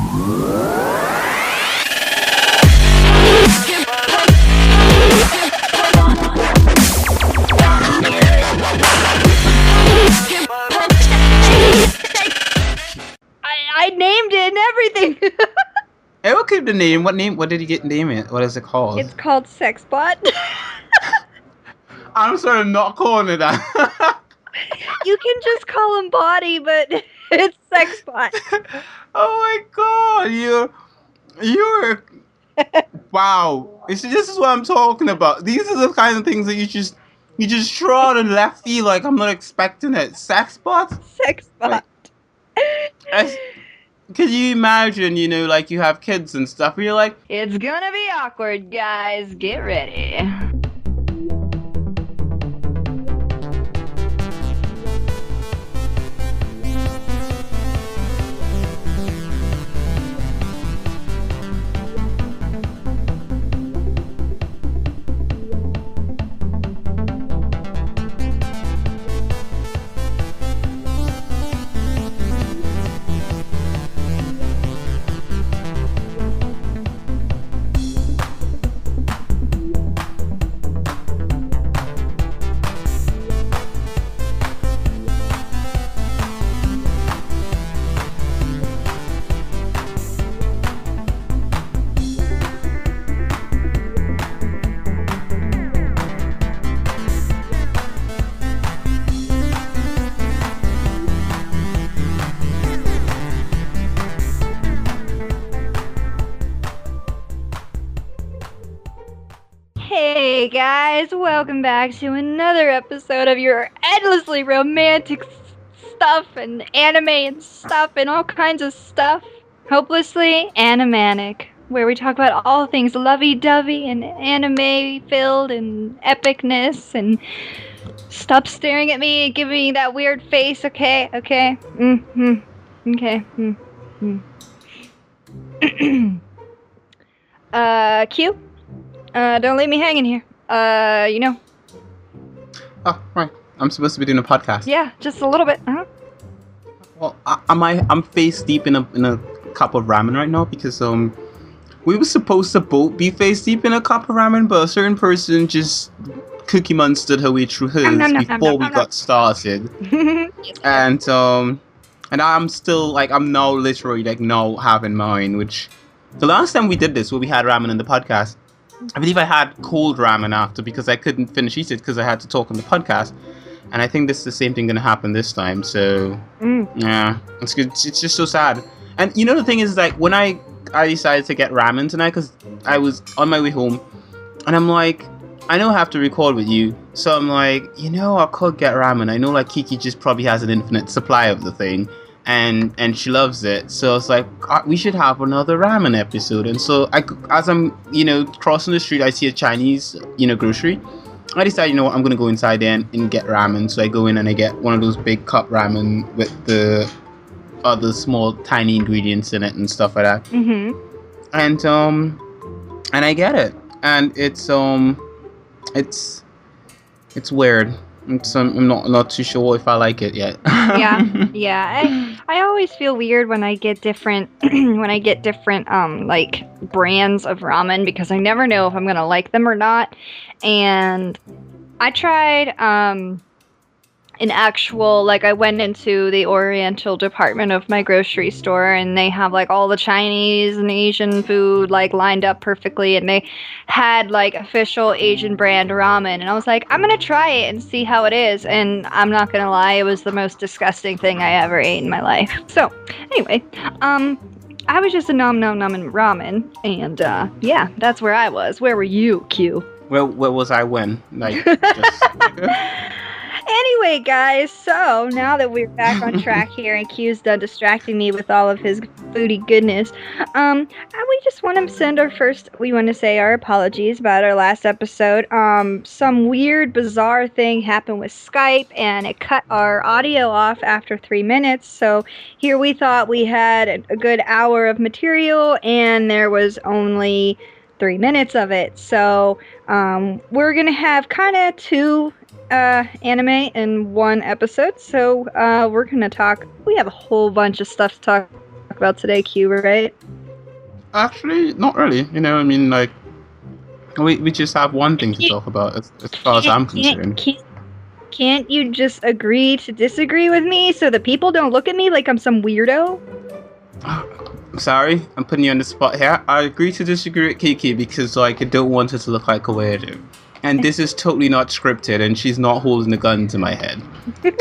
I named it and everything. Hey, what could the name? What did you get name it? What is it called? It's called Sexbot. I'm sorry, I'm not calling it that. You can just call him Body, but it's Sexbot. Oh my god, you're wow. This is what I'm talking about. These are the kind of things that you just throw out in left field like I'm not expecting it. Sexbot? Sexbot. Can you imagine, like you have kids and stuff, where you're like, it's gonna be awkward, guys. Get ready. Hey guys, welcome back to another episode of your endlessly romantic stuff and anime and stuff and all kinds of stuff. Hopelessly Animanic, where we talk about all things lovey-dovey and anime-filled and epicness and stop staring at me and giving me that weird face, okay? Okay? Okay. Q? Don't leave me hanging here. oh, right, I'm supposed to be doing a podcast. Yeah, just a little bit. Uh-huh. Well, I'm face deep in a cup of ramen right now because we were supposed to both be face deep in a cup of ramen, but a certain person just Cookie Monstered her way through hers before we got started, and I'm still I'm now literally now having mine. Which the last time we did this, where we had ramen in the podcast, I believe I had cold ramen after because I couldn't finish eat it because I had to talk on the podcast. And I think this is the same thing going to happen this time. So, yeah, it's good. It's just so sad. And the thing is, when I decided to get ramen tonight, because I was on my way home, and I'm like, I know I have to record with you. So I'm like, I could get ramen. I know Kiki just probably has an infinite supply of the thing. And she loves it. So it's like, we should have another ramen episode. And so as I'm, crossing the street, I see a Chinese, grocery. I decided, I'm going to go inside there and get ramen. So I go in and I get one of those big cup ramen with the other small, tiny ingredients in it and stuff like that. Mm-hmm. And I get it. And it's weird. I'm not too sure if I like it yet. Yeah. I always feel weird when I get different brands of ramen because I never know if I'm gonna like them or not. And I tried an actual, I went into the Oriental department of my grocery store and they have all the Chinese and Asian food lined up perfectly, and they had official Asian brand ramen, and I was like, I'm gonna try it and see how it is, and I'm not gonna lie, it was the most disgusting thing I ever ate in my life. So anyway, I was just a nom in ramen, and yeah, that's where I was. Where were you, Q? Where was I when? Anyway, guys, so now that we're back on track here and Q's done distracting me with all of his foodie goodness, we just want to say our apologies about our last episode. Some weird, bizarre thing happened with Skype, and it cut our audio off after 3 minutes, so here we thought we had a good hour of material, and there was only 3 minutes of it, so we're gonna have kind of two anime in one episode, so we're gonna talk. We have a whole bunch of stuff to talk about today, Q, right? Actually, not really. You know, I mean, like, we just have one thing to talk about as far as I'm concerned. Can't you just agree to disagree with me so the people don't look at me like I'm some weirdo? Sorry, I'm putting you on the spot here. I agree to disagree with Kiki because, like, I don't want her to look like a weirdo. And this is totally not scripted, and she's not holding a gun to my head.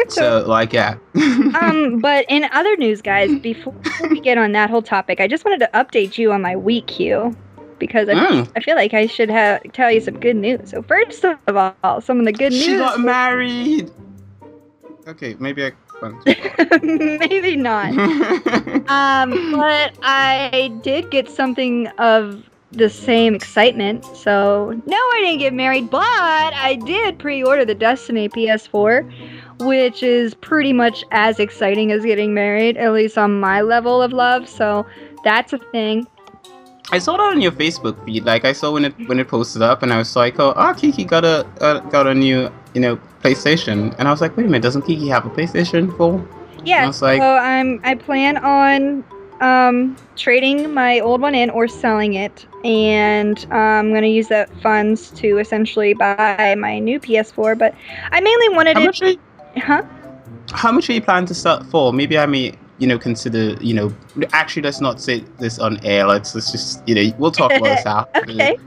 So, like, yeah. But in other news, guys, before we get on that whole topic, I just wanted to update you on my week, Q, because I feel like I should tell you some good news. So first of all, some of the good news. She got married! Okay, maybe I... Maybe not. But I did get something of the same excitement. So, no, I didn't get married, but I did pre-order the Destiny PS4, which is pretty much as exciting as getting married, at least on my level of love. So, that's a thing. I saw that on your Facebook feed. Like, I saw when it posted up, and I was like, oh, Kiki got a new, PlayStation. And I was like, wait a minute, doesn't Kiki have a PlayStation 4? Yeah, I was like, so I plan on trading my old one in or selling it, and I'm gonna use that funds to essentially buy my new PS4. But I mainly wanted How much are you planning to sell for? Maybe I may, consider, actually, let's not say this on air. Let's just, we'll talk about this after. Okay.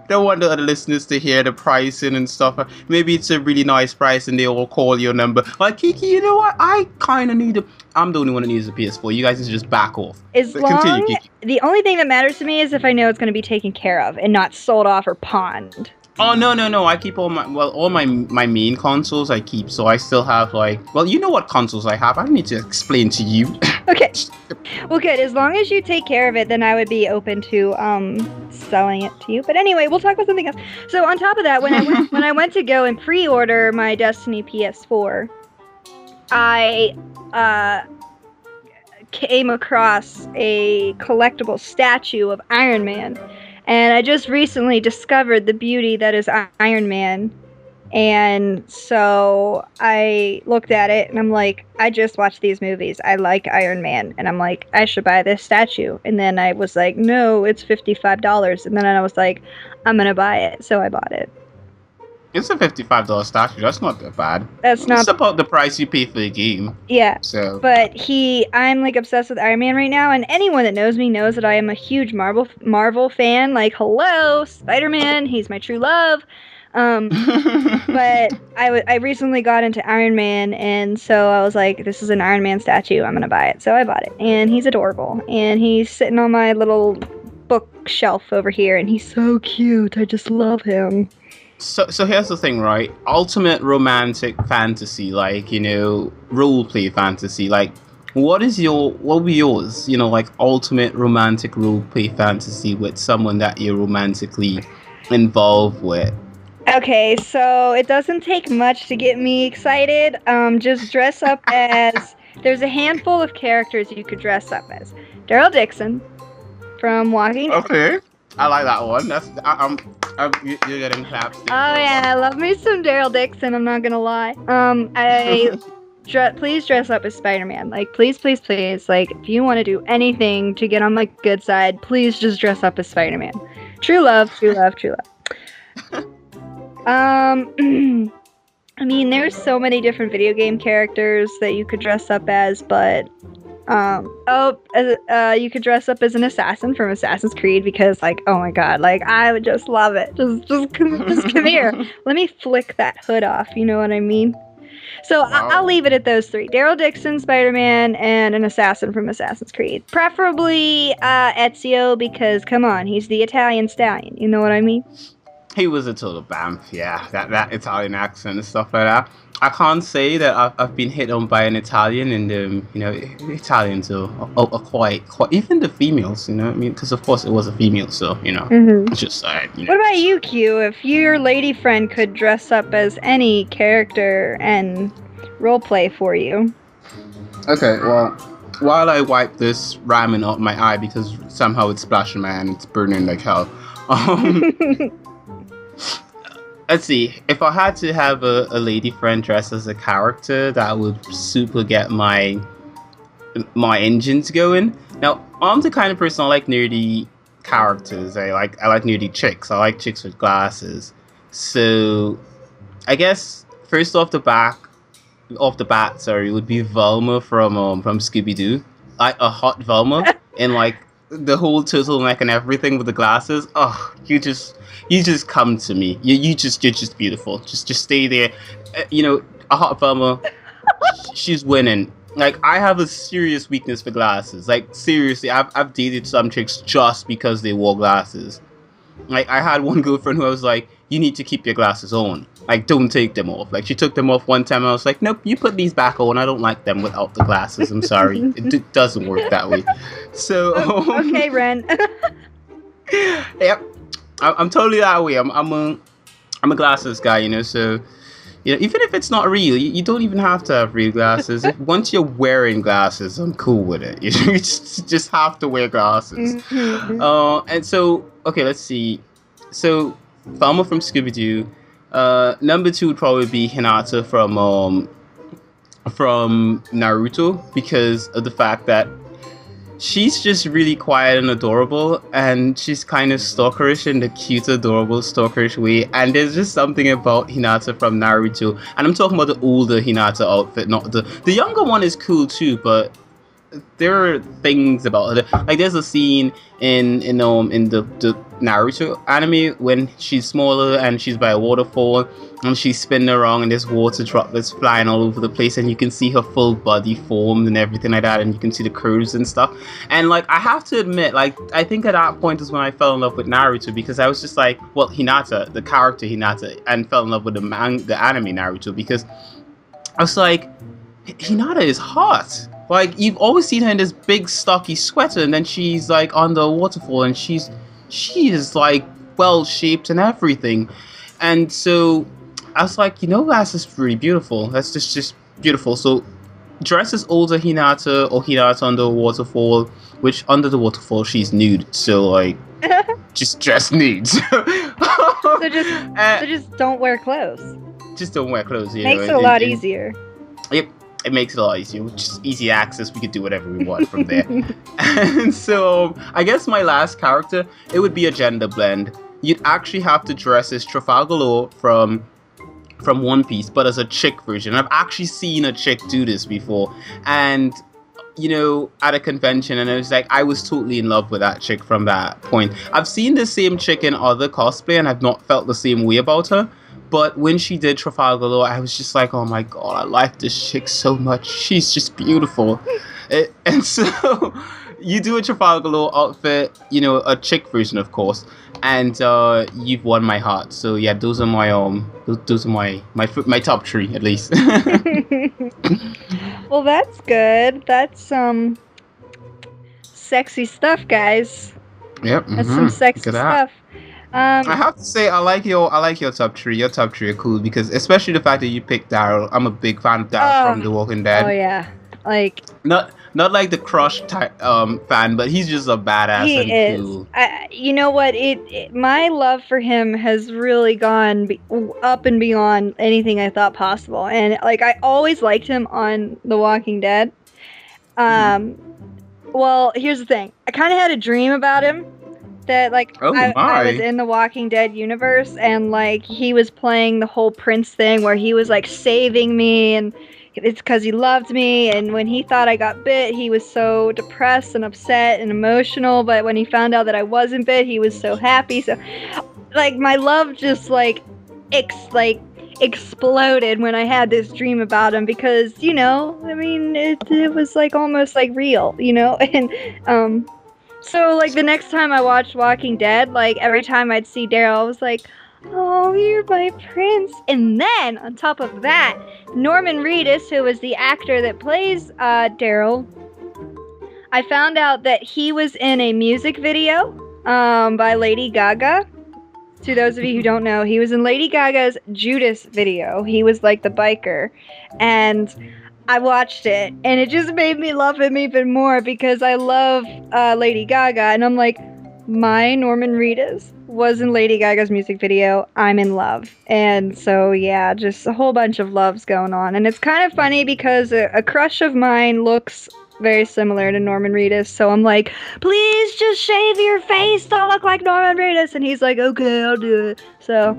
Don't want the other listeners to hear the pricing and stuff. Maybe it's a really nice price and they all call your number. Like, Kiki, you know what? I kind of need I'm the only one that needs a PS4. You guys need to just back off. Continue, Kiki. The only thing that matters to me is if I know it's going to be taken care of and not sold off or pawned. Oh, no. I keep all my main consoles I keep. So I still have, you know what consoles I have. I don't need to explain to you. Okay. Well, good. As long as you take care of it, then I would be open to selling it to you. But anyway, we'll talk about something else. So on top of that, when I went to go and pre-order my Destiny PS4, I came across a collectible statue of Iron Man. And I just recently discovered the beauty that is Iron Man. And so I looked at it and I'm like, I just watched these movies. I like Iron Man. And I'm like, I should buy this statue. And then I was like, no, it's $55. And then I was like, I'm going to buy it. So I bought it. It's a $55 statue. That's not that bad. That's not. It's about the price you pay for the game. Yeah. So. But I'm like obsessed with Iron Man right now, and anyone that knows me knows that I am a huge Marvel fan. Like, hello, Spider-Man. He's my true love. But I recently got into Iron Man, and so I was like, this is an Iron Man statue. I'm gonna buy it. So I bought it, and he's adorable, and he's sitting on my little bookshelf over here, and he's so cute. I just love him. So here's the thing, right? Ultimate romantic fantasy, role play fantasy. What will be yours? Ultimate romantic role play fantasy with someone that you're romantically involved with. Okay, so it doesn't take much to get me excited. Just dress up as. There's a handful of characters you could dress up as. Daryl Dixon from Walking Dead. Okay. I like that one. You're getting claps. Oh yeah, I love me some Daryl Dixon. I'm not gonna lie. Please dress up as Spider-Man. Please. If you want to do anything to get on my good side, please just dress up as Spider-Man. True love. I mean, there's so many different video game characters that you could dress up as, but. You could dress up as an assassin from Assassin's Creed because, oh my god, I would just love it. Just come here. Let me flick that hood off. You know what I mean? So wow. I'll leave it at those three: Daryl Dixon, Spider-Man, and an assassin from Assassin's Creed. Preferably Ezio because, come on, he's the Italian stallion. You know what I mean? He was a total bamf, yeah. That Italian accent and stuff like that. I can't say that I've been hit on by an Italian, and Italians are quite even the females, because of course it was a female, so it's just What about you, Q? If your lady friend could dress up as any character and roleplay for you? Okay, well, while I wipe this ramen up my eye because somehow it's splashing my hand, it's burning like hell. Let's see, if I had to have a lady friend dressed as a character, that would super get my my engine's going. Now, I'm the kind of person I like nerdy characters. I like nerdy chicks. I like chicks with glasses. So I guess first off the bat, sorry, would be Velma from Scooby Doo. Like a hot Velma and like the whole turtleneck and everything with the glasses. Oh, you just come to me. You're just beautiful. Just stay there. A hot Velma. She's winning. Like I have a serious weakness for glasses. Like seriously, I've dated some chicks just because they wore glasses. Like I had one girlfriend who I was like, you need to keep your glasses on. Like don't take them off. Like she took them off one time. And I was like, nope, you put these back on. I don't like them without the glasses. I'm sorry, it doesn't work that way. So Okay, Ren. yep, I'm totally that way. I'm a glasses guy, So even if it's not real, you don't even have to have real glasses. Once you're wearing glasses, I'm cool with it. You just have to wear glasses. And so, okay, let's see. So, Velma from Scooby Doo. Number 2 would probably be Hinata from Naruto because of the fact that she's just really quiet and adorable, and she's kind of stalkerish in the cute, adorable, stalkerish way. And there's just something about Hinata from Naruto, and I'm talking about the older Hinata outfit, not the younger one is cool too, but there are things about her. Like there's a scene in the Naruto anime when she's smaller and she's by a waterfall and she's spinning around and there's water droplets flying all over the place and you can see her full body formed and everything like that, and you can see the curves and stuff. And like I have to admit, like I think at that point is when I fell in love with Naruto, because I was just like, well, Hinata, the character Hinata, and fell in love with the anime Naruto, because I was like, Hinata is hot. Like, you've always seen her in this big, stocky sweater, and then she's, like, on the waterfall, and she is, like, well-shaped and everything. And so, I was like, that's just really beautiful. That's just beautiful. So, dress as older Hinata, or Hinata on the waterfall, which, under the waterfall, she's nude. So, like, just dress nude. so just don't wear clothes. Just don't wear clothes, Makes it a lot easier. Yep. It makes it a lot easier. Just easy access. We could do whatever we want from there. And so, I guess my last character, it would be a gender blend. You'd actually have to dress as Trafalgar Law from One Piece, but as a chick version. I've actually seen a chick do this before. And, at a convention, and I was totally in love with that chick from that point. I've seen the same chick in other cosplay, and I've not felt the same way about her. But when she did Trafalgar Law, I was just like, oh my god, I like this chick so much. She's just beautiful. And so you do a Trafalgar Law outfit, a chick version, of course, and you've won my heart. So yeah, those are my top 3 at least. Well, that's good. That's sexy stuff, guys. Yep. That's some sexy stuff. I have to say, I like your top 3. Your top 3 are cool, because especially the fact that you picked Daryl. I'm a big fan of Daryl from The Walking Dead. Oh yeah, like not like the Crush type fan, but he's just a badass. He is. Cool. You know what? My love for him has really gone up and beyond anything I thought possible, and like I always liked him on The Walking Dead. Well, here's the thing. I kind of had a dream about him. That I was in the Walking Dead universe, and like he was playing the whole Prince thing where he was like saving me, and it's because he loved me, and when he thought I got bit, he was so depressed and upset and emotional, but when he found out that I wasn't bit, he was so happy. So like my love just exploded when I had this dream about him, because it was like almost like real, and so, like, the next time I watched Walking Dead, like, every time I'd see Daryl, I was like, oh, you're my prince. And then, on top of that, Norman Reedus, who was the actor that plays Daryl, I found out that he was in a music video by Lady Gaga. To those of you who don't know, he was in Lady Gaga's Judas video. He was, like, the biker. And I watched it, and it just made me love him even more, because I love Lady Gaga, and I'm like, my Norman Reedus was in Lady Gaga's music video. I'm in love. And so, yeah, just a whole bunch of loves going on. And it's kind of funny because a crush of mine looks very similar to Norman Reedus. So I'm like, please just shave your face, don't look like Norman Reedus. And he's like, okay, I'll do it. So.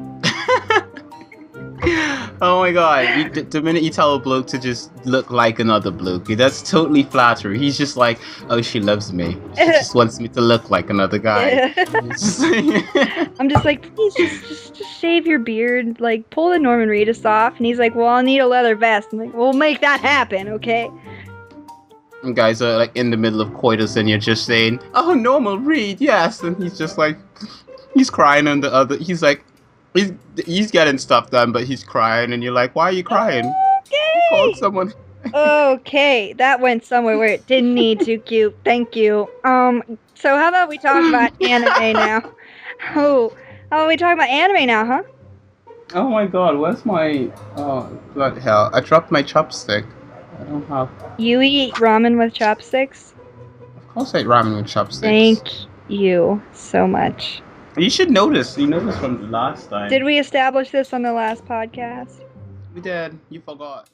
Oh my god, the minute you tell a bloke to just look like another bloke, that's totally flattery. He's just like, oh, she loves me. She just wants me to look like another guy. I'm just like, please just shave your beard, like pull the Norman Reedus off. And he's like, well, I'll need a leather vest. I'm like, we'll make that happen, okay? And guys are like in the middle of coitus and you're just saying, oh, Norman Reed, yes. And he's just like, he's crying on the other, he's like, he's getting stuff done, but he's crying, and you're like, why are you crying? Okay. You called someone. Okay, that went somewhere where it didn't need to, cute. Thank you. So how about we talk about anime now? Oh, how about we talk about anime now, huh? Oh my god, where's my... Oh, bloody hell. I dropped my chopstick. I don't have... You eat ramen with chopsticks? Of course I eat ramen with chopsticks. Thank you so much. You should notice. You noticed from the last time. Did we establish this on the last podcast? We did. You forgot.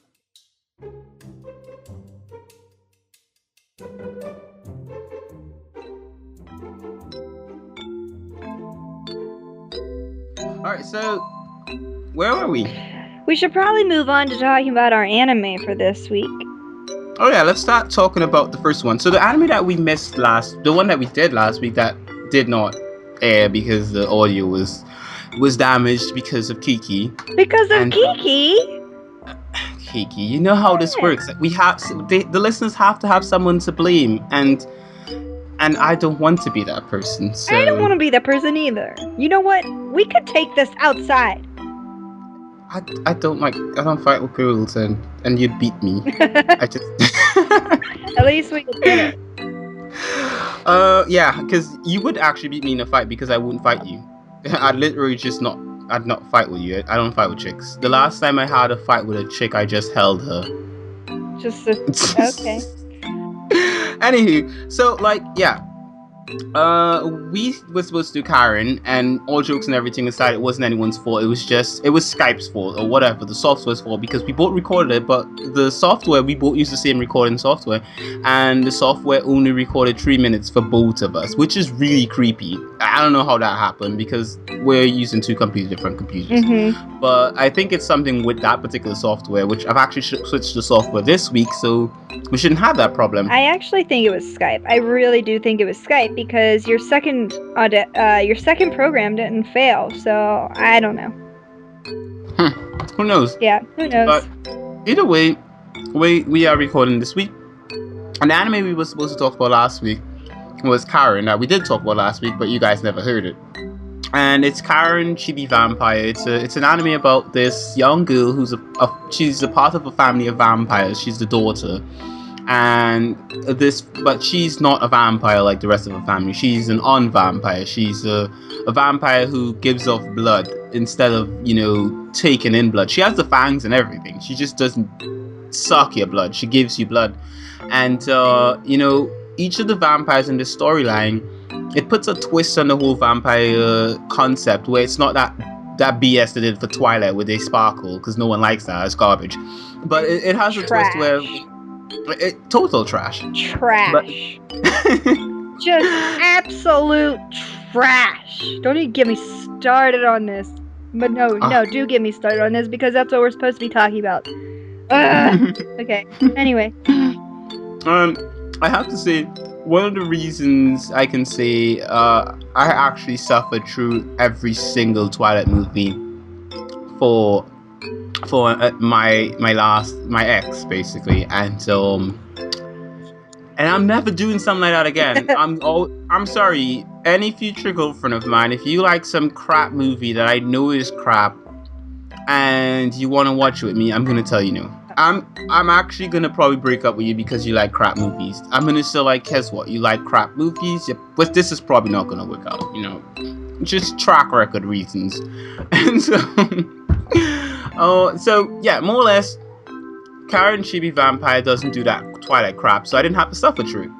Alright, so... Where are we? We should probably move on to talking about our anime for this week. Oh yeah, let's start talking about the first one. So the anime that we missed the one that we did last week that did not air because the audio was damaged because of Kiki. Because of Kiki? Kiki, you know how this works. We have the listeners have to have someone to blame, and I don't want to be that person. So. I don't want to be that person either. You know what? We could take this outside. I don't fight with girls, and you'd beat me. I just. At least we did it. Yeah, because you would actually beat me in a fight because I wouldn't fight you. I'd literally I'd not fight with you. I don't fight with chicks. The last time I had a fight with a chick, I just held her. Okay. Anywho, so like, yeah. We were supposed to do Karen, and all jokes and everything aside, it wasn't anyone's fault. It was Skype's fault or whatever, the software's fault, because we both recorded it, but the software, we both used the same recording software, and the software only recorded 3 minutes for both of us, which is really creepy. I don't know how that happened because we're using two completely different computers. Mm-hmm. But I think it's something with that particular software, which I've actually switched to software this week, so we shouldn't have that problem. I actually think it was Skype. I really do think it was Skype because your second program didn't fail, so I don't know. Who knows? Yeah, who knows? But either way, we are recording this week. An anime we were supposed to talk about last week was Karen. Now, we did talk about last week, but you guys never heard it. And it's Karen Chibi Vampire. It's an anime about this young girl who's she's a part of a family of vampires. She's the daughter. But she's not a vampire like the rest of her family. She's an on-vampire. She's a vampire who gives off blood instead of, taking in blood. She has the fangs and everything. She just doesn't suck your blood. She gives you blood. And, each of the vampires in this storyline, it puts a twist on the whole vampire concept where it's not that BS they did for Twilight where they sparkle, because no one likes that. It's garbage. But it has a twist where... total trash. Trash. Just absolute trash. Don't even get me started on this. But no, do get me started on this because that's what we're supposed to be talking about. Okay. Anyway. I have to say, one of the reasons I can say I actually suffered through every single Twilight movie for my ex basically, and I'm never doing something like that again. I'm sorry, any future girlfriend of mine, if you like some crap movie that I know is crap and you want to watch it with me, I'm gonna tell you no. I'm actually gonna probably break up with you because you like crap movies. I'm gonna say, like, guess what? You like crap movies, but this is probably not gonna work out. Just track record reasons. And so yeah, more or less, Karen Chibi Vampire doesn't do that Twilight crap, so I didn't have to suffer through it.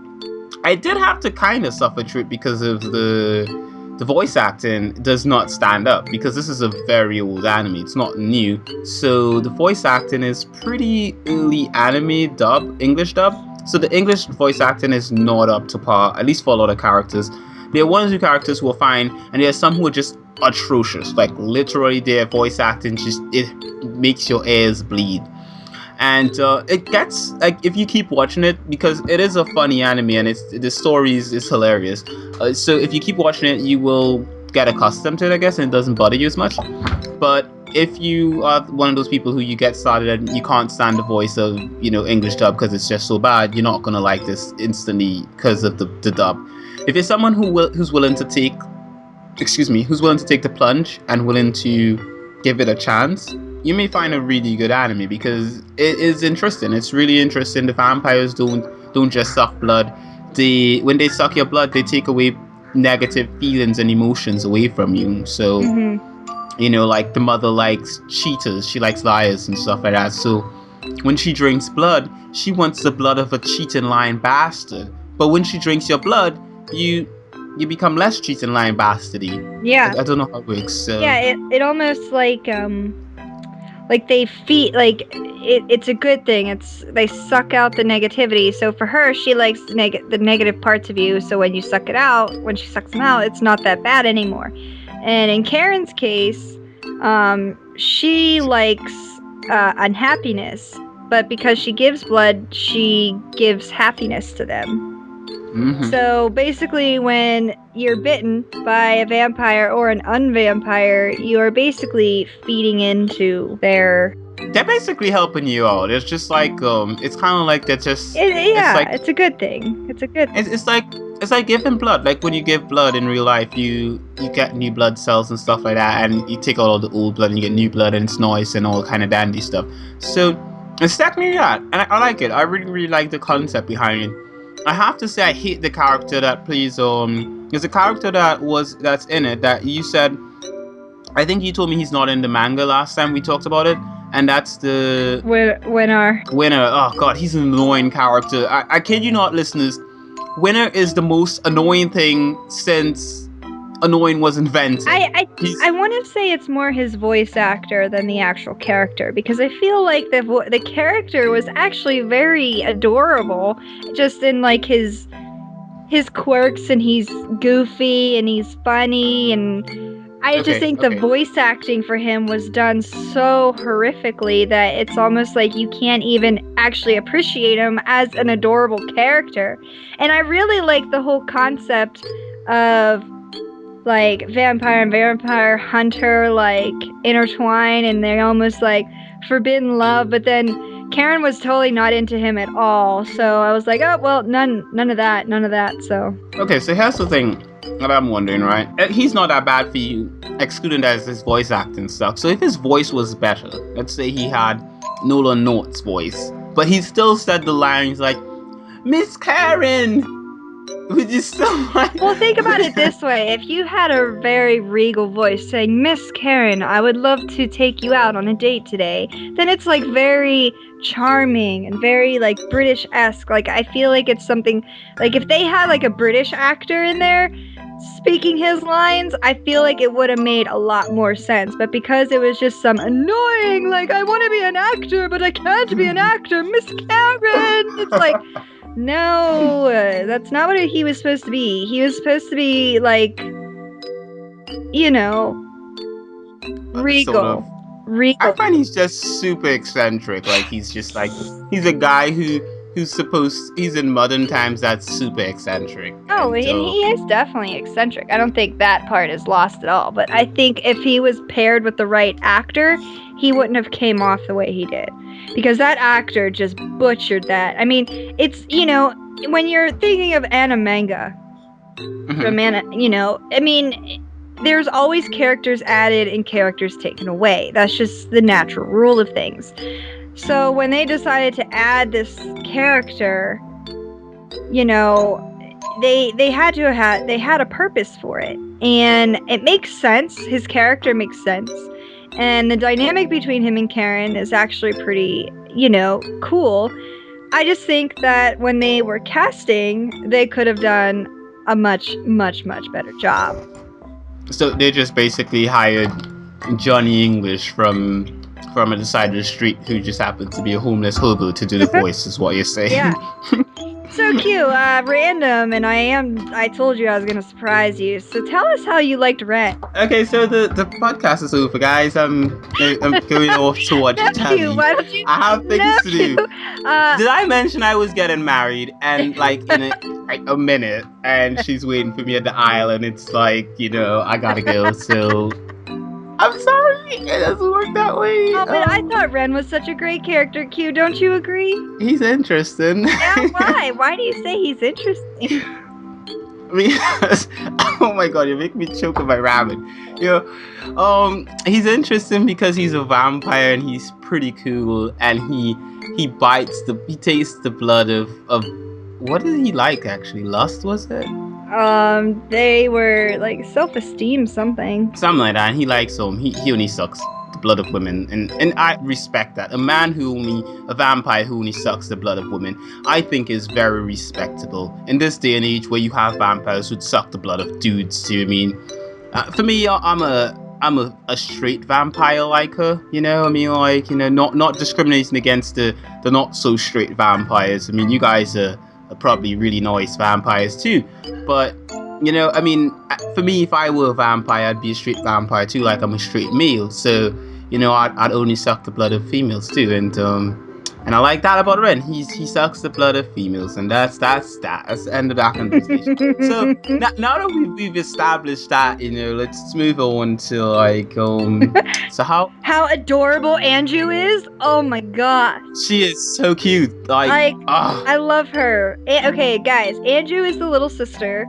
I did have to kind of suffer through it because of the voice acting does not stand up, because this is a very old anime. It's not new. So the voice acting is pretty early anime dub, English dub. So the English voice acting is not up to par, at least for a lot of characters. There are one or two characters who are fine, and there are some who are just atrocious. Like literally, their voice acting it makes your ears bleed. And it gets like if you keep watching it, because it is a funny anime and the story is hilarious. So if you keep watching it, you will get accustomed to it, I guess, and it doesn't bother you as much. But if you are one of those people who you get started and you can't stand the voice of English dub because it's just so bad, you're not gonna like this instantly because of the dub. If you're someone who's willing to take the plunge and willing to give it a chance, you may find a really good anime because it is interesting. It's really interesting. The vampires don't just suck blood. When they suck your blood, they take away negative feelings and emotions away from you. So, like the mother likes cheaters, she likes liars and stuff like that. So when she drinks blood, she wants the blood of a cheating, lying bastard. But when she drinks your blood, you become less cheating, lying bastardy. Yeah. I don't know how it works. So. Yeah, it almost like they feed, like it's a good thing. They suck out the negativity. So for her, she likes the negative parts of you. So when she sucks them out, it's not that bad anymore. And in Karen's case, she likes unhappiness, but because she gives blood, she gives happiness to them. Mm-hmm. So basically, when you're bitten by a vampire or an unvampire, you are basically feeding into their... They're basically helping you out. It's just like, it's kind of like they're just... it's a good thing. It's like giving blood. Like when you give blood in real life, you get new blood cells and stuff like that, and you take out all the old blood and you get new blood, and it's nice and all kind of dandy stuff. So it's technically that, and I like it. I really, really like the concept behind it. I have to say I hate the character that plays there's a character that's in it that you said, I think you told me he's not in the manga last time we talked about it, and that's the Winner. Oh god, he's an annoying character. I kid you not, listeners. Winner is the most annoying thing since annoying was invented. I want to say it's more his voice actor than the actual character, because I feel like the character was actually very adorable, just in like his quirks, and he's goofy and he's funny, and I just think the voice acting for him was done so horrifically that it's almost like you can't even actually appreciate him as an adorable character. And I really like the whole concept of like vampire and vampire hunter like intertwine, and they're almost like forbidden love, but then Karen was totally not into him at all, so I was like, oh well, none of that. So so here's the thing that I'm wondering, right? He's not that bad for you, excluding that as his voice acting stuff. So if his voice was better, let's say he had Nolan North's voice, but he still said the lines like, Miss Karen, would you still like... Well, think about it this way. If you had a very regal voice saying, Miss Karen, I would love to take you out on a date today, then it's like very charming and very like British-esque. Like I feel like it's something, like if they had like a British actor in there speaking his lines, I feel like it would have made a lot more sense. But because it was just some annoying, like, I want to be an actor, but I can't be an actor, Miss Karen, it's like... No, that's not what he was supposed to be. He was supposed to be like, regal. Sort of. Regal. I find he's just super eccentric. Like he's just like, he's a guy he's in modern times that's super eccentric. Oh, and he is definitely eccentric. I don't think that part is lost at all. But I think if he was paired with the right actor, he wouldn't have came off the way he did. Because that actor just butchered that. I mean, it's, when you're thinking of Animanga, I mean, there's always characters added and characters taken away. That's just the natural rule of things. So when they decided to add this character, they had a purpose for it. And it makes sense. His character makes sense. And the dynamic between him and Karen is actually pretty, cool. I just think that when they were casting, they could have done a much, much, much better job. So they just basically hired Johnny English from from the side of the street who just happened to be a homeless hobo to do the voice, is what you're saying. Yeah. So cute, random, and I told you I was gonna surprise you. So tell us how you liked Rent. Okay, so the podcast is over, guys. I'm going off to watch Tammy. Why don't you? I have things to do. Did I mention I was getting married and like in a minute, and she's waiting for me at the aisle, and it's like, you know, I gotta go. So I'm sorry, it doesn't work that way. Oh, but I thought Ren was such a great character, Q. Don't you agree? He's interesting. Yeah, why? Why do you say he's interesting? Because, oh my god, you make me choke on my ramen. You know, he's interesting because he's a vampire and he's pretty cool, and he tastes the blood of what did he like actually? Lust, was it? They were like self-esteem something. Something like that, and he likes he only sucks the blood of women, and I respect that. A vampire who only sucks the blood of women, I think is very respectable. In this day and age where you have vampires who'd suck the blood of dudes too, I mean, for me, I'm a straight vampire liker, you know, I mean, like, you know, not discriminating against the not so straight vampires. I mean, you guys are probably really nice vampires too, but you know, I mean, for me, if I were a vampire, I'd be a straight vampire too, like I'm a straight male, so you know, I'd only suck the blood of females too, and I like that about Ren. He sucks the blood of females, and that's the end of that conversation. So now that we've established that, you know, let's move on to like so how adorable Anju is. Oh my god, she is so cute. Like I love her. Okay, guys, Anju is the little sister,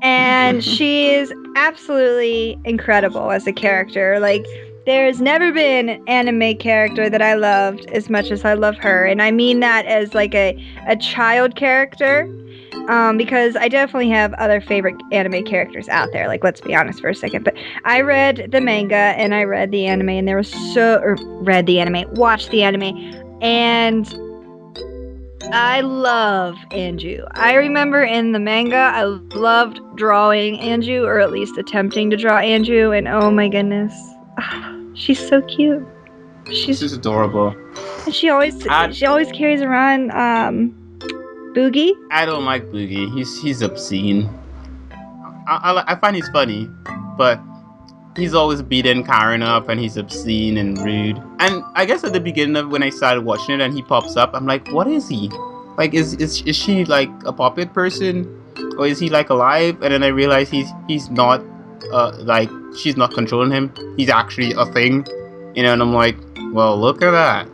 and she is absolutely incredible as a character. Like, there's never been an anime character that I loved as much as I love her. And I mean that as like a child character. Because I definitely have other favorite anime characters out there. Like, let's be honest for a second. But I read the manga and I read the anime, and watched the anime. And I love Anju. I remember in the manga, I loved drawing Anju, or at least attempting to draw Anju. And oh my goodness. She's so cute. She's just adorable. And she always carries around Boogie. I don't like Boogie. He's obscene. I find he's funny, but he's always beating Karen up, and he's obscene and rude. And I guess at the beginning of when I started watching it and he pops up, I'm like, what is he? Like, is she like a puppet person, or is he like alive? And then I realize he's not. Like, she's not controlling him. He's actually a thing, you know. And I'm like, well, look at that.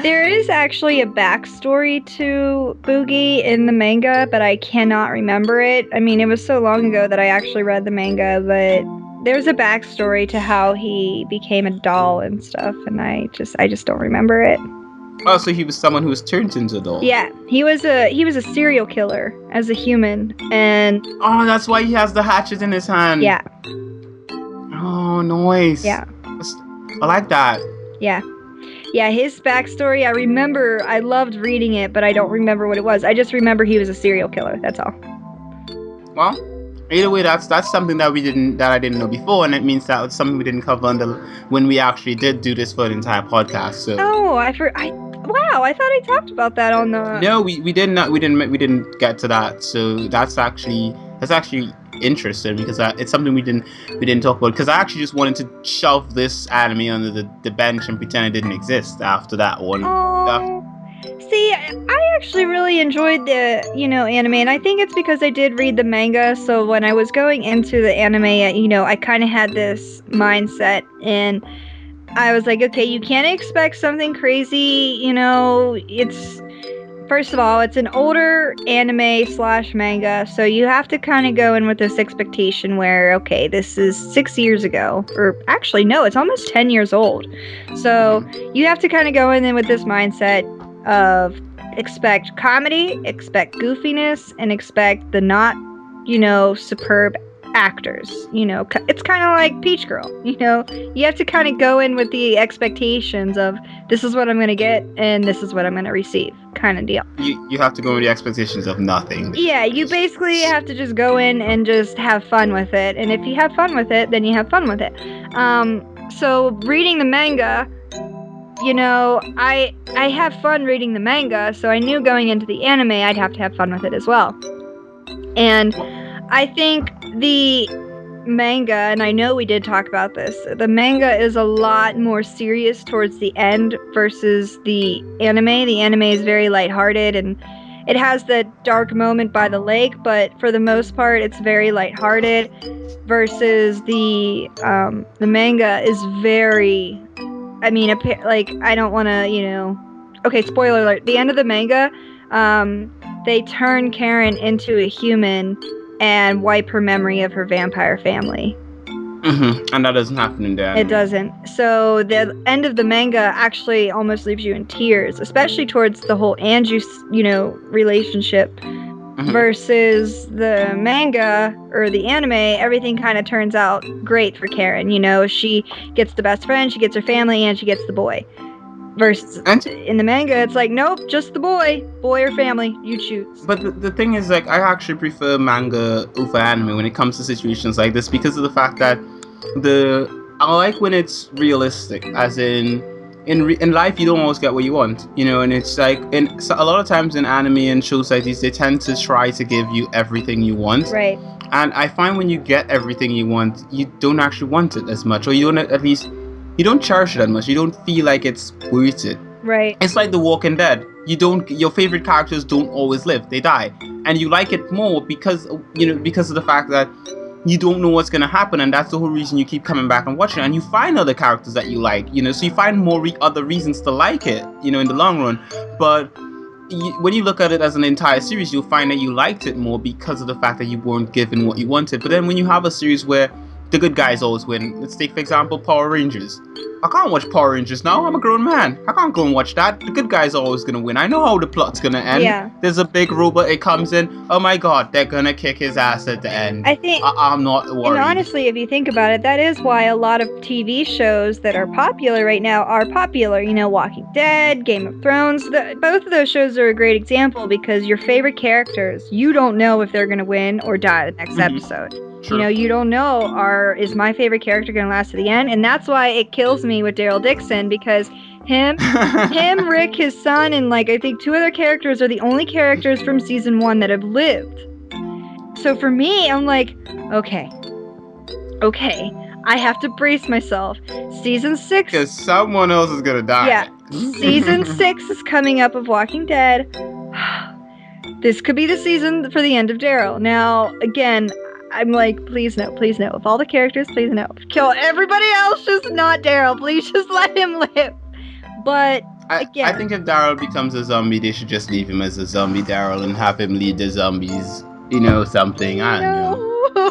There is actually a backstory to Boogie in the manga, but I cannot remember it. I mean, it was so long ago that I actually read the manga, but there's a backstory to how he became a doll and stuff, and I just don't remember it. Oh, so he was someone who was turned into a doll. Yeah, he was a serial killer as a human, and oh, that's why he has the hatchet in his hand. Yeah. Oh, nice. Yeah. I like that. Yeah. Yeah, his backstory, I loved reading it, but I don't remember what it was. I just remember he was a serial killer, that's all. Well, either way, that's something that I didn't know before, and it means that it's something we didn't cover when we actually did do this for the entire podcast. So. Oh, wow, I thought I talked about that on the. No, we didn't get to that. So that's actually interesting, because it's something we didn't talk about, because I actually just wanted to shove this anime under the bench and pretend it didn't exist after that one. Oh. See, I actually really enjoyed the, anime, and I think it's because I did read the manga, so when I was going into the anime, I kind of had this mindset, and I was like, okay, you can't expect something crazy, first of all, it's an older anime / manga, so you have to kind of go in with this expectation where, okay, this is 6 years ago, or actually, no, it's almost 10 years old, so you have to kind of go in with this mindset of expect comedy, expect goofiness, and expect the not, superb actors. It's kind of like Peach Girl, you have to kind of go in with the expectations of this is what I'm going to get and this is what I'm going to receive kind of deal. You have to go with the expectations of nothing. Yeah, you basically have to just go in and just have fun with it, and if you have fun with it, then you have fun with it. So reading the manga, I have fun reading the manga, so I knew going into the anime I'd have to have fun with it as well. And I think the manga, and I know we did talk about this, the manga is a lot more serious towards the end versus the anime. The anime is very lighthearted, and it has the dark moment by the lake, but for the most part it's very lighthearted, versus the manga is very, I don't want to, okay, spoiler alert, the end of the manga, they turn Karen into a human and wipe her memory of her vampire family. And that doesn't happen in the anime. It doesn't. So the end of the manga actually almost leaves you in tears, especially towards the whole Anju, relationship. Versus the manga or the anime, everything kind of turns out great for Karen. She gets the best friend, she gets her family, and she gets the boy. Versus in the manga, it's like, nope, just the boy or family, you choose. But the thing is, like, I actually prefer manga over anime when it comes to situations like this, because of the fact that I like when it's realistic, as in life you don't always get what you want, and it's like, so a lot of times in anime and shows like these, they tend to try to give you everything you want. Right. And I find when you get everything you want, you don't actually want it as much, or you don't cherish it that much. You don't feel like it's worth it. Right. It's like The Walking Dead. Your favorite characters don't always live; they die, and you like it more because of the fact that you don't know what's gonna happen, and that's the whole reason you keep coming back and watching. And you find other characters that you like, so you find more other reasons to like it, in the long run. But when you look at it as an entire series, you'll find that you liked it more because of the fact that you weren't given what you wanted. But then when you have a series where the good guys always win, let's take for example Power Rangers. I can't watch Power Rangers now. I'm a grown man. I can't go and watch that. The good guy's always gonna win. I know how the plot's gonna end. Yeah. There's a big robot. It comes in. Oh my god, they're gonna kick his ass at the end. I think I'm not worried. And honestly, if you think about it, that is why a lot of TV shows that are popular right now are popular. Walking Dead, Game of Thrones. Both of those shows are a great example, because your favorite characters, you don't know if they're gonna win or die the next episode. Sure. You don't know, is my favorite character going to last to the end? And that's why it kills me with Daryl Dixon, because him, Rick, his son, and I think 2 other characters are the only characters from season 1 that have lived. So for me, I'm like, okay, I have to brace myself. Season 6... Because someone else is going to die. Yeah. Season 6 is coming up of Walking Dead. This could be the season for the end of Daryl. Now, again, I'm like, please no. Of all the characters, please no. Kill everybody else, just not Daryl. Please just let him live. But again, I think if Daryl becomes a zombie, they should just leave him as a zombie Daryl and have him lead the zombies. Something. I don't know.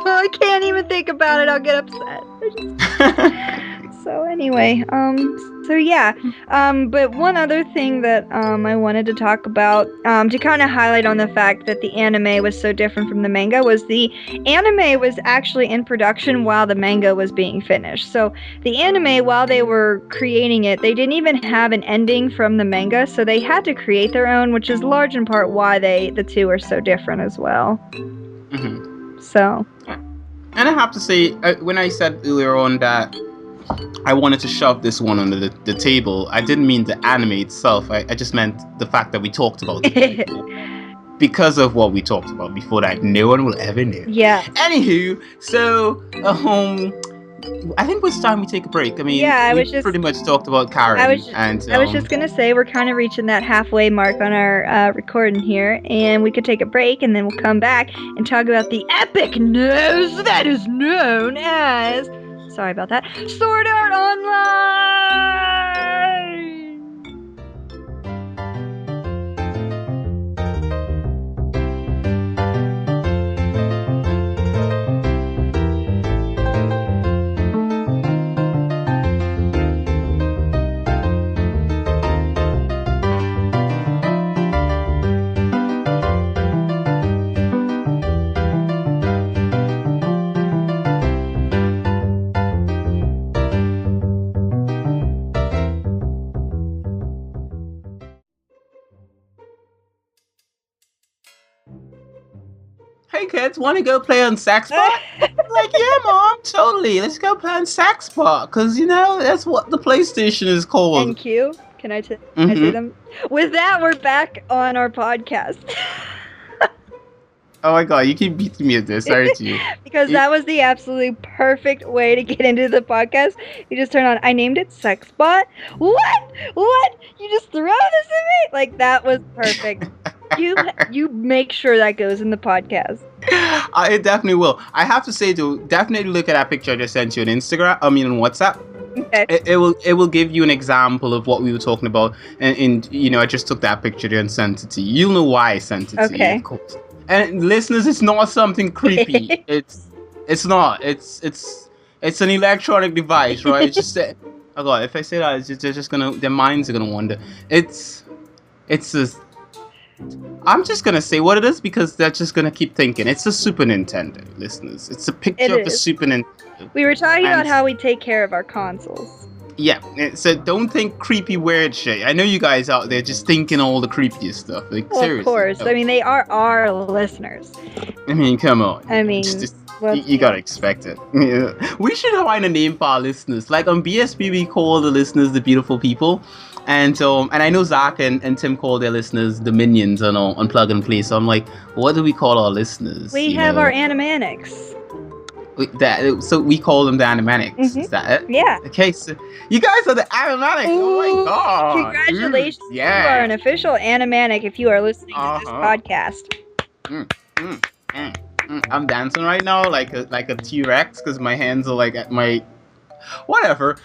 I can't even think about it. I'll get upset. So anyway, but one other thing that I wanted to talk about, to kind of highlight on the fact that the anime was so different from the manga, was the anime was actually in production while the manga was being finished. So the anime, while they were creating it, they didn't even have an ending from the manga, so they had to create their own, which is large in part why the two are so different as well. So. And I have to say, when I said earlier on that I wanted to shove this one under the table, I didn't mean the anime itself. I just meant the fact that we talked about it. Because of what we talked about before that no one will ever know. Yeah. Anywho, so I think it's time we take a break. I mean, we pretty much talked about Karen. I was just gonna say, we're kind of reaching that halfway mark on our recording here, and we could take a break, and then we'll come back and talk about the epic news that is known as, sorry about that, Sword Art Online! Hey kids, want to go play on Sexbot? like, yeah, mom, totally. Let's go play on Sexbot, because, you know, that's what the PlayStation is called. And Q? Can I say them? With that, we're back on our podcast. Oh my god, you keep beating me at this, aren't you? Because that was the absolutely perfect way to get into the podcast. You just turn on, I named it Sexbot. What? You just throw this at me? Like, that was perfect. You make sure that goes in the podcast. It definitely will. I have to say, though, definitely look at that picture I just sent you on Instagram. I mean, on WhatsApp. Okay. It will give you an example of what we were talking about, and you know, I just took that picture there and sent it to you. You'll know why I sent it to you, of course. And listeners, it's not something creepy. it's not. It's an electronic device, right? It's just oh god, if I say that, they're just gonna, their minds are gonna wander. It's a. I'm just gonna say what it is because they're just gonna keep thinking. It's a Super Nintendo, listeners. It's a picture of the Super Nintendo. We were talking about how we take care of our consoles. Yeah, so don't think creepy weird shit. I know you guys out there just thinking all the creepiest stuff. Like, well, seriously. Of course. I mean, they are our listeners. I mean, come on. I mean, you gotta expect it. Yeah. We should find a name for our listeners. Like on BSB, we call the listeners the beautiful people. And I know Zach and Tim call their listeners the minions on Plug and Play. So I'm like, what do we call our listeners? We have our Animanics. So we call them the Animanics. Mm-hmm. Is that it? Yeah. Okay, so you guys are the Animanics. Ooh, oh my god! Congratulations! Yeah. You are an official Animanic if you are listening to this podcast. I'm dancing right now like a T-Rex because my hands are like at my whatever.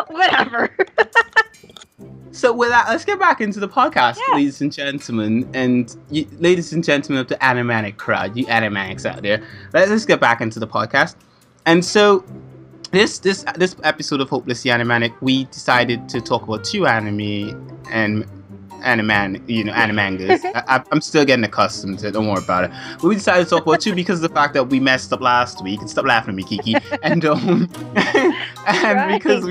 Whatever. So with that, let's get back into the podcast, ladies and gentlemen, ladies and gentlemen of the Animanic crowd, you Animanics out there. Let's get back into the podcast. And so this episode of Hopelessly Animanic, we decided to talk about two anime and animangas. I'm still getting accustomed to it. Don't worry about it. But we decided to talk about two because of the fact that we messed up last week. And stop laughing at me, Kiki. And because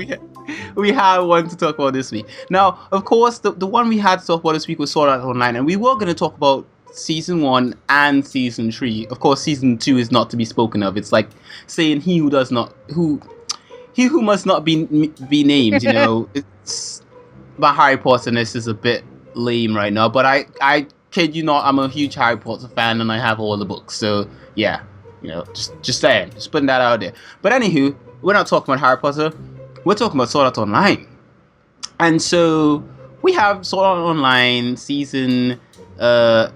we have one to talk about this week. Now, of course, the one we had to talk about this week was Sword Art Online, and we were going to talk about season 1 and season 3. Of course, season 2 is not to be spoken of. It's like saying he who must not be named. You know, it's my Harry Potter-ness is a bit lame right now, but I kid you not, I'm a huge Harry Potter fan and I have all the books. So yeah, you know, just saying, just putting that out there. But anywho, we're not talking about Harry Potter. We're talking about Sword Art Online. And so we have Sword Art Online season 1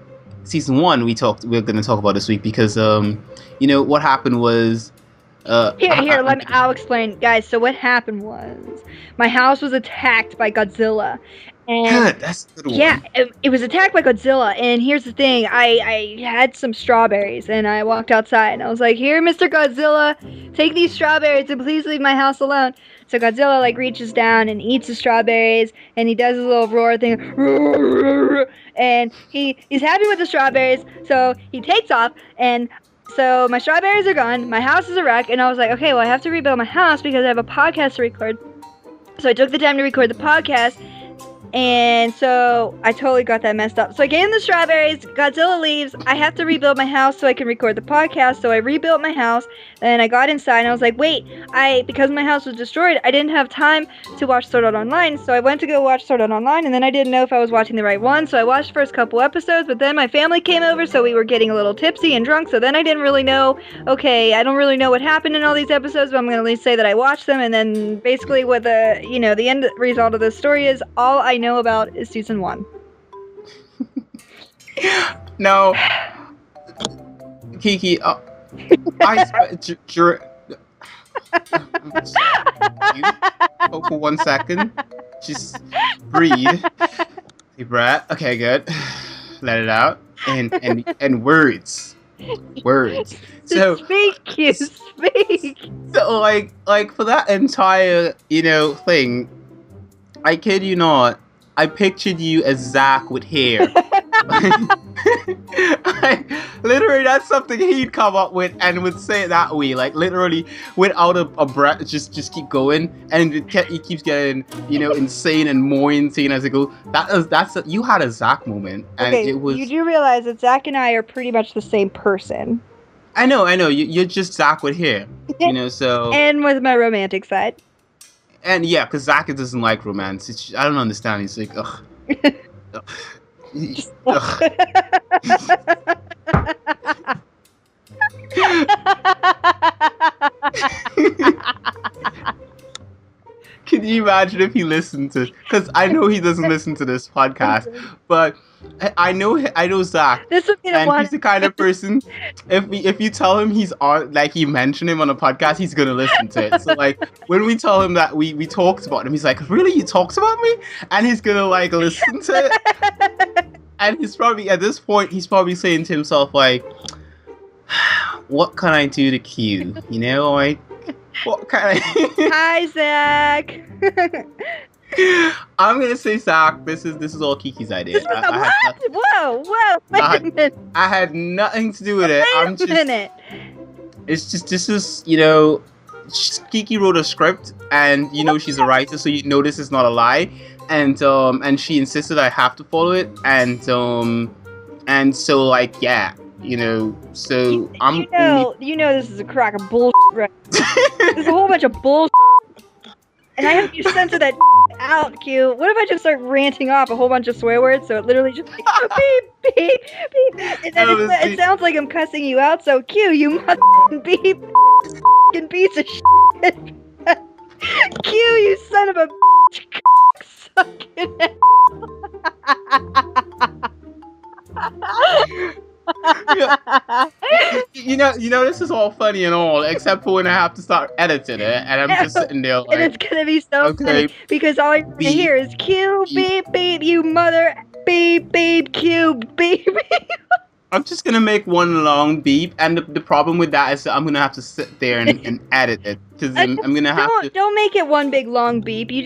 we're going to talk about this week because you know what happened was I'll explain, guys. So what happened was my house was attacked by Godzilla. And good, that's a good one. Yeah, it was attacked by Godzilla, and here's the thing. I had some strawberries, and I walked outside, and I was like, here, Mr. Godzilla, take these strawberries, and please leave my house alone. So Godzilla, like, reaches down and eats the strawberries, and he does his little roar thing, and he's happy with the strawberries, so he takes off, and so my strawberries are gone, my house is a wreck, and I was like, okay, well, I have to rebuild my house because I have a podcast to record. So I took the time to record the podcast, and so I totally got that messed up. So I gave him the strawberries, Godzilla leaves, I have to rebuild my house so I can record the podcast. So I rebuilt my house, and I got inside, and I was like, wait, because my house was destroyed, I didn't have time to watch Sword Art Online. So I went to go watch Sword Art Online, and then I didn't know if I was watching the right one. So I watched the first couple episodes, but then my family came over, so we were getting a little tipsy and drunk. So then I didn't really know, okay, I don't really know what happened in all these episodes, but I'm going to at least say that I watched them. And then basically what the end result of the story is, all I know about is season 1. No, Kiki, for 1 second. Just breathe. Deep breath. Okay, good. Let it out. And words. So speak, you speak. So like for that entire thing, I kid you not, I pictured you as Zach with hair. Like, literally, that's something he'd come up with and would say it that way, like literally without a breath, just keep going, and he keeps getting insane and more insane as it goes. You had a Zach moment, and Okay, it was. you do realize that Zach and I are pretty much the same person. I know. You're just Zach with hair, so. And with my romantic side. And yeah, because Zach doesn't like romance. I don't understand. He's like, ugh. Ugh. Can you imagine if he listened to? Because I know he doesn't listen to this podcast, but I know Zach, and he's the kind of person. If you tell him he's on, like you mention him on a podcast, he's gonna listen to it. So like when we tell him that we talked about him, he's like, really, you talked about me, and he's gonna like listen to it. And he's probably, at this point, he's probably saying to himself, like, what can I do to Q? Like, what can I... Hi, Zach! I'm going to say, Zach, this is all Kiki's idea. Whoa, wait a minute. I had nothing to do with it. Wait a minute. It's just, this is, Kiki wrote a script, and, she's a writer, so this is not a lie. And she insisted I have to follow it, and so like yeah, so I'm this is a crock of bullshit, right? There's a whole bunch of bullshit, and I have you censor that out, Q. What if I just start ranting off a whole bunch of swear words, so it literally just like beep beep beep, and then it sounds like I'm cussing you out. So Q, you motherfucking beep, fucking piece of shit. Q, you son of a bitch. This is all funny and all, except for when I have to start editing it, and I'm just sitting there like, and it's gonna be so funny because all you're gonna hear is Q beep beep, you mother beep beep, Q beep beep. I'm just gonna make one long beep, and the problem with that is that I'm gonna have to sit there and edit it, because I'm gonna have to. Don't make it one big long beep. You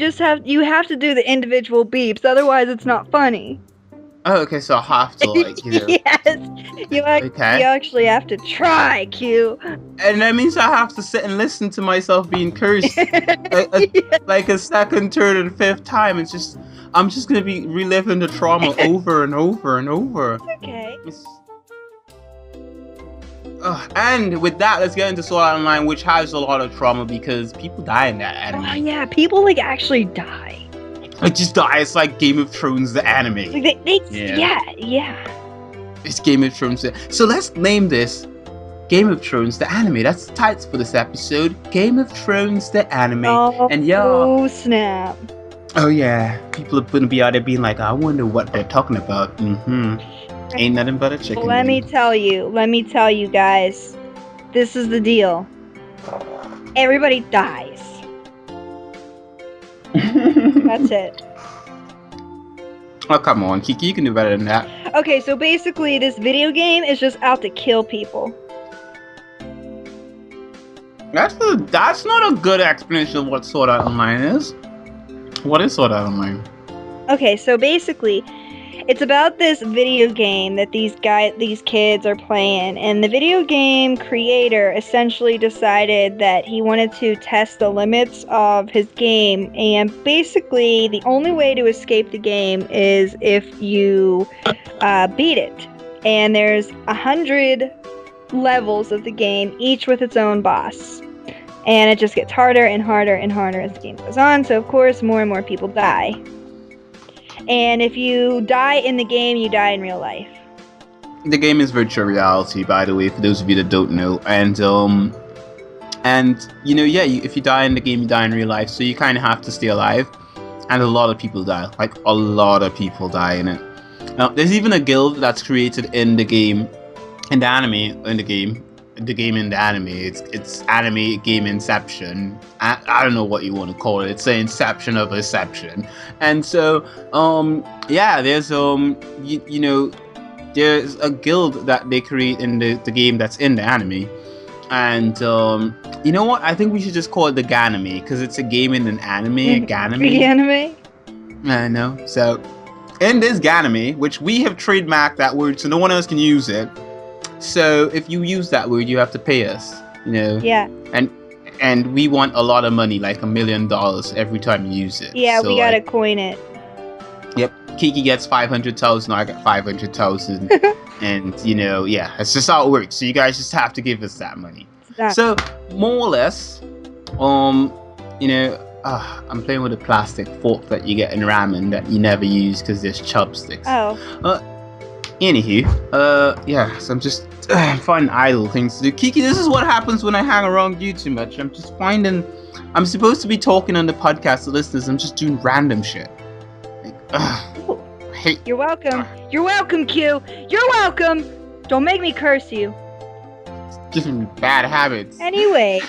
have to do the individual beeps, otherwise it's not funny. Oh, okay, so I have to Yes, you actually have to try, Q. And that means I have to sit and listen to myself being cursed like a second, third, and fifth time. I'm just gonna be reliving the trauma over and over and over. Okay. And with that, let's get into Sword Art Online, which has a lot of trauma because people die in that anime. Oh yeah, people actually die. Just die. It's like Game of Thrones, the anime. Yeah. It's Game of Thrones. So let's name this Game of Thrones, the anime. That's the title for this episode. Game of Thrones, the anime. Oh snap. Oh yeah, people are gonna be out there being like, I wonder what they're talking about. Ain't nothing but a chicken. Let me tell you guys, this is the deal. Everybody dies. That's it. Oh, come on, Kiki, you can do better than that. Okay, so basically this video game is just out to kill people. That's not a good explanation of what Sword Art Online is. What is Sword Art Online? Okay, so basically, it's about this video game that these kids are playing, and the video game creator essentially decided that he wanted to test the limits of his game, and basically the only way to escape the game is if you beat it. And there's 100 levels of the game, each with its own boss. And it just gets harder and harder and harder as the game goes on, so of course more and more people die. And if you die in the game, you die in real life. The game is virtual reality, by the way, for those of you that don't know. And if you die in the game, you die in real life, so you kind of have to stay alive. And a lot of people die. Like, a lot of people die in it. Now, there's even a guild that's created in the game, in the anime, it's anime game Inception. I don't know what you want to call it. It's the Inception of Inception. And so there's there's a guild that they create in the game that's in the anime. And you know what? I think we should just call it the Ganime, because it's a game in an anime, a Ganime. Ganime? I know. So in this ganame, which we have trademarked that word so no one else can use it. So if you use that word, you have to pay us, you know? Yeah. And we want a lot of money, like $1 million every time you use it. Yeah, so, we gotta coin it. Yep. Kiki gets 500,000, I get 500,000. And, you know, yeah, that's just how it works. So you guys just have to give us that money. So, more or less, you know, I'm playing with a plastic fork that you get in ramen that you never use because there's chopsticks. Oh. Anywho, yeah, so I'm just finding idle things to do. Kiki, this is what happens when I hang around you too much. I'm just finding, I'm supposed to be talking on the podcast to listeners. I'm just doing random shit. Like, I hate. You're welcome. You're welcome, Q. You're welcome. Don't make me curse you. Giving me bad habits. Anyway,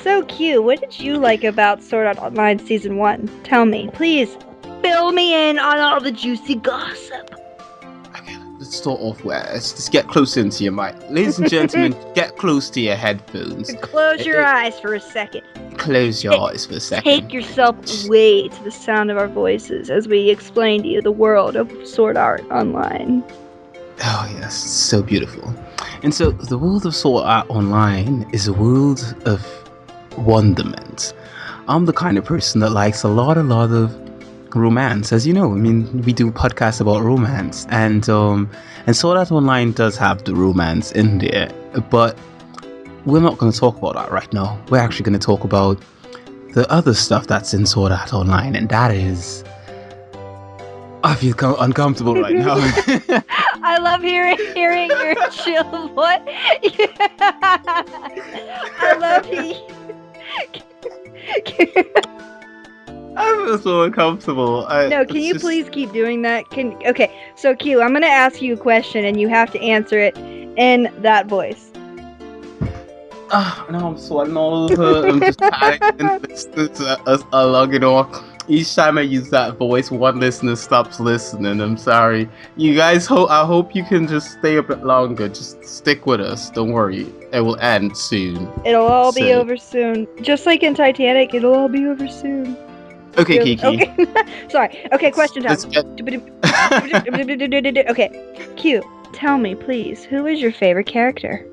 so Q, what did you like about Sword Art Online Season 1? Tell me, please. Fill me in on all the juicy gossip. Okay, let's start off where. Let's just get close into your mic. Ladies and gentlemen, get close to your headphones. Close your eyes for a second. Close your eyes for a second. Take yourself away to the sound of our voices as we explain to you the world of Sword Art Online. Oh yes, so beautiful. And so, the world of Sword Art Online is a world of wonderment. I'm the kind of person that likes a lot of romance, as you know. I mean, we do podcasts about romance, and Sword Art Online does have the romance in there, but we're not going to talk about that right now. We're actually going to talk about the other stuff that's in Sword Art Online, and that is... I feel uncomfortable right now. I love hearing your chill. What? I love he. I feel so uncomfortable. No, can you please keep doing that? Okay, so Q, I'm gonna ask you a question, and you have to answer it in that voice. No, I'm sweating all over. I'm just panicking. I log it off. Each time I use that voice, one listener stops listening. I'm sorry. You guys, I hope you can just stay a bit longer. Just stick with us. Don't worry. It will end soon. It'll all be over soon. Just like in Titanic, it'll all be over soon. Okay, Kiki. Okay. Sorry. Okay, question time. Okay. Q, tell me, please, who is your favorite character?